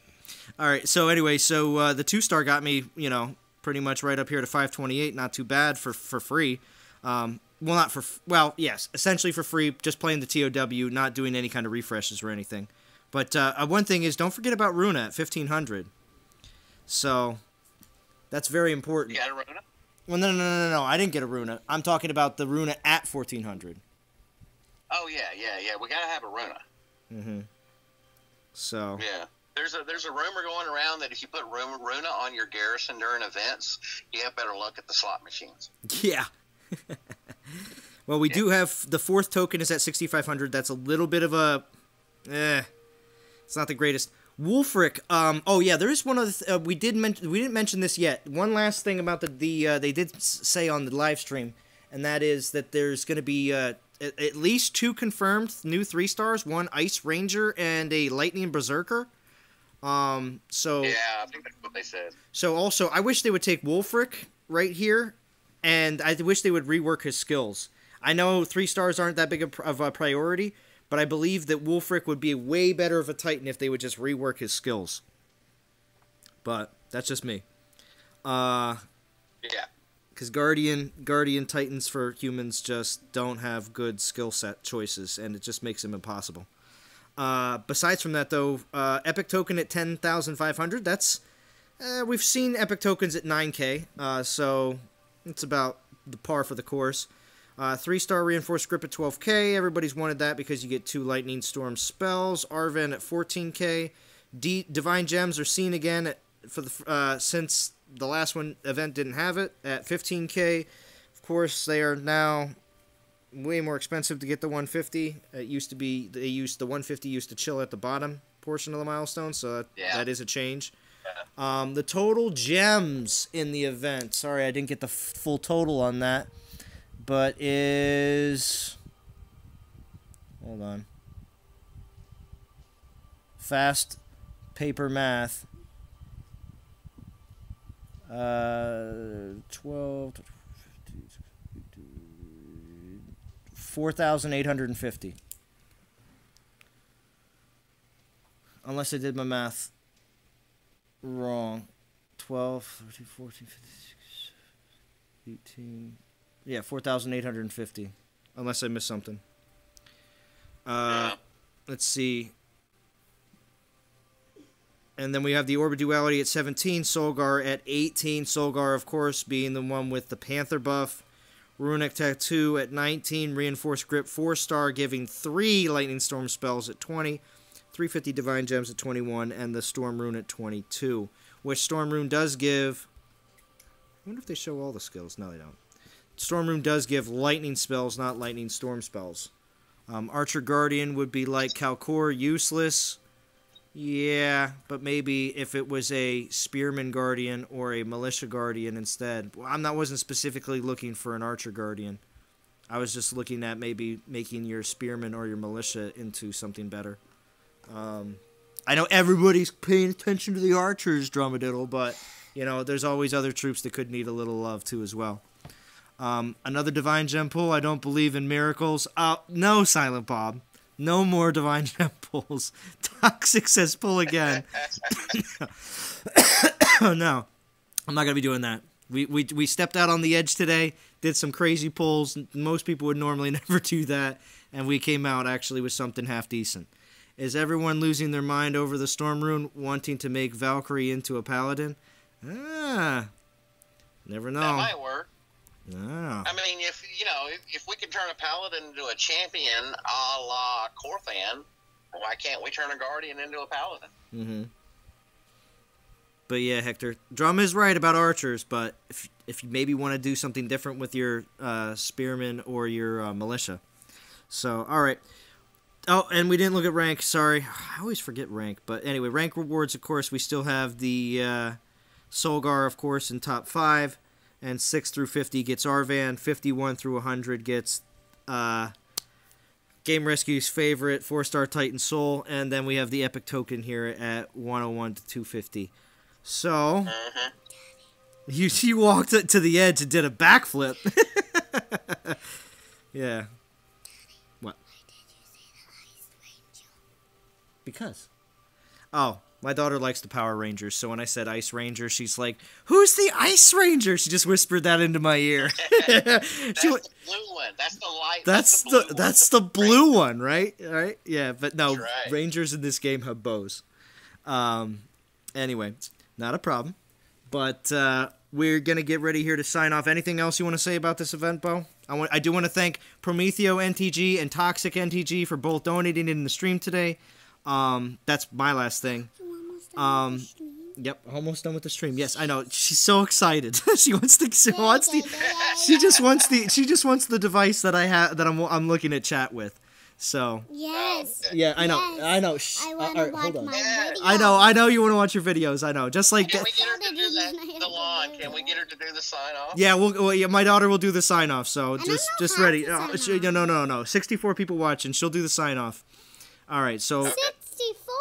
S1: All right, so anyway, the 2-star got me, you know... pretty much right up here to 528, not too bad for free. Yes, essentially for free, just playing the TOW, not doing any kind of refreshes or anything. But one thing is, don't forget about Runa at 1500. So, that's very important.
S2: You got a Runa?
S1: Well, no, I didn't get a Runa. I'm talking about the Runa at 1400.
S2: Oh, yeah, we gotta have a Runa.
S1: Mm-hmm. So.
S2: Yeah. There's a rumor going around that if you put Runa on your garrison during events, you have better luck at the slot machines.
S1: Yeah. Well, we do have the 4th token is at 6,500. That's a little bit of a, it's not the greatest. Wolfric. Oh yeah, there is one other. We didn't mention this yet. One last thing about they did say on the live stream, and that is that there's going to be at least 2 confirmed new 3-stars. One Ice Ranger and a Lightning Berserker. So
S2: yeah, I think that's what they said.
S1: So also, I wish they would take Wolfric right here, and I wish they would rework his skills. I know 3-stars aren't that big of a priority, but I believe that Wolfric would be way better of a Titan if they would just rework his skills. But that's just me.
S2: Yeah.
S1: Because Guardian Titans for humans just don't have good skill set choices, and it just makes them impossible. Besides from that, though, Epic Token at 10,500, that's... we've seen Epic Tokens at 9k, so it's about the par for the course. 3-star Reinforced Grip at 12k, everybody's wanted that because you get 2 Lightning Storm spells. Arven at 14k. Divine Gems are seen again since the last event didn't have it, at 15k. Of course, they are now... way more expensive to get the 150. It used to be the 150 used to chill at the bottom portion of the milestone, so that is a change.
S2: Yeah.
S1: The total gems in the event, sorry I didn't get the full total on that, but is, hold on, fast paper math, 4,850. Unless I did my math wrong. 12, 13, 14, 15, 18. Yeah, 4,850. Unless I missed something. Let's see. And then we have the Orbit Duality at 17, Solgar at 18. Solgar, of course, being the one with the Panther buff. Runic Tattoo at 19. Reinforced Grip 4-star, giving 3 Lightning Storm spells at 20. 350 Divine Gems at 21. And the Storm Rune at 22. Which Storm Rune does give... I wonder if they show all the skills. No, they don't. Storm Rune does give Lightning spells, not Lightning Storm spells. Archer Guardian would be like Calcor, useless. Yeah, but maybe if it was a Spearman Guardian or a Militia Guardian instead. Well, wasn't specifically looking for an Archer Guardian. I was just looking at maybe making your Spearman or your Militia into something better. I know everybody's paying attention to the Archers, Dromediddle, but, you know, there's always other troops that could need a little love, too, as well. Another Divine Gem pull. I don't believe in miracles. No, Silent Bob. No more Divine Gem pulls. Toxic says pull again. Oh, no. I'm not going to be doing that. We stepped out on the edge today, did some crazy pulls. Most people would normally never do that, and we came out actually with something half decent. Is everyone losing their mind over the Storm Rune, wanting to make Valkyrie into a Paladin? Never know.
S2: That might work.
S1: Ah.
S2: I mean, if we can turn a Paladin into a champion a la Corthan, why can't we turn a Guardian into a Paladin?
S1: Mm-hmm. But yeah, Hector, Drum is right about Archers, but if you maybe want to do something different with your Spearman or your Militia. So, alright. Oh, and we didn't look at rank, sorry. I always forget rank, but anyway, rank rewards, of course, we still have the Solgar, of course, in top 5. And 6 through 50 gets Arvan. 51 through 100 gets Game Rescue's favorite 4-star Titan Soul. And then we have the Epic Token here at 101 to 250. So, you walked to the edge and did a backflip. Yeah. What? Because. Oh. My daughter likes the Power Rangers, so when I said Ice Ranger, she's like, "Who's the Ice Ranger?" She just whispered that into my ear.
S2: That's the blue one. That's the light.
S1: That's the blue one, right? Right? Yeah, but no,
S2: right.
S1: Rangers in this game have bows. Anyway, not a problem. But we're gonna get ready here to sign off. Anything else you want to say about this event, Bo? I do want to thank Prometheo NTG and Toxic NTG for both donating in the stream today. That's my last thing. Yep, almost done with the stream. Yes, I know. She's so excited. She just wants the device that I have that I'm looking at chat with. So
S3: Yes.
S1: yeah, I know.
S3: Yes.
S1: I know.
S3: I want to watch my video.
S1: I know you want to watch your videos. I know. Just like
S2: Can we get her to do that? Zalon, can we get her to do the sign off?
S1: yeah, my daughter will do the sign off. So
S3: don't
S1: just
S3: know how
S1: ready.
S3: to sign off.
S1: No. 64 people watching. She'll do the sign off. All right. So
S3: 64.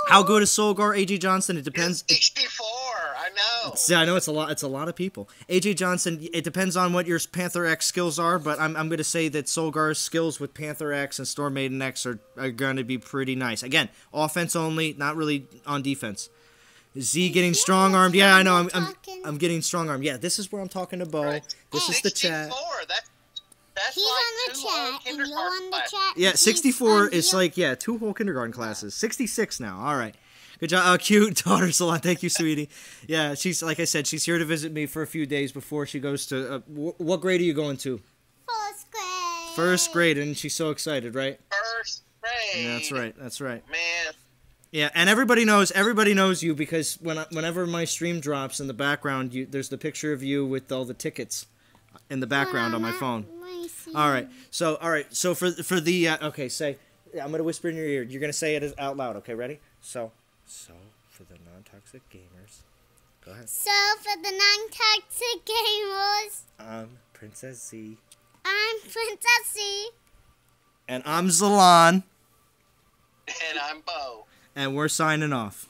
S1: how good is Solgar? AJ Johnson. It depends.
S2: 64. I know.
S1: See, I know it's a lot. It's a lot of people. AJ Johnson. It depends on what your Panther X skills are, but I'm going to say that Solgar's skills with Panther X and Storm Maiden X are going to be pretty nice. Again, offense only, not really on defense. Z getting strong armed. Yeah, I know. I'm getting strong armed. Yeah, this is where I'm talking to Bo.
S2: Right.
S1: This is the chat.
S2: 64. That's
S3: He's
S2: like
S3: on the
S2: 2
S3: chat,
S2: whole
S3: and you're
S2: kindergarten
S3: on the
S2: classes.
S3: chat.
S1: Yeah,
S3: and
S1: 64
S3: he's
S1: is
S3: on
S1: like 2 whole kindergarten classes. 66 now. All right. Good job. Cute daughter, Zalon. Thank you, sweetie. Yeah, she's like I said, she's here to visit me for a few days before she goes to. What grade are you going to?
S3: First grade.
S1: First grade, and she's so excited, right?
S2: First grade.
S1: Yeah, that's right. That's right.
S2: Man.
S1: Yeah, and everybody knows you because whenever my stream drops in the background, there's the picture of you with all the tickets in the background on my phone. All right. So for the okay, say I'm gonna whisper in your ear. You're gonna say it out loud. Okay, ready? So So, for the non-toxic gamers, go ahead.
S3: So, for the non-toxic gamers,
S1: I'm Princess Z.
S3: I'm Princess C.
S1: And I'm Zalon.
S2: And I'm Bo.
S1: And we're signing off.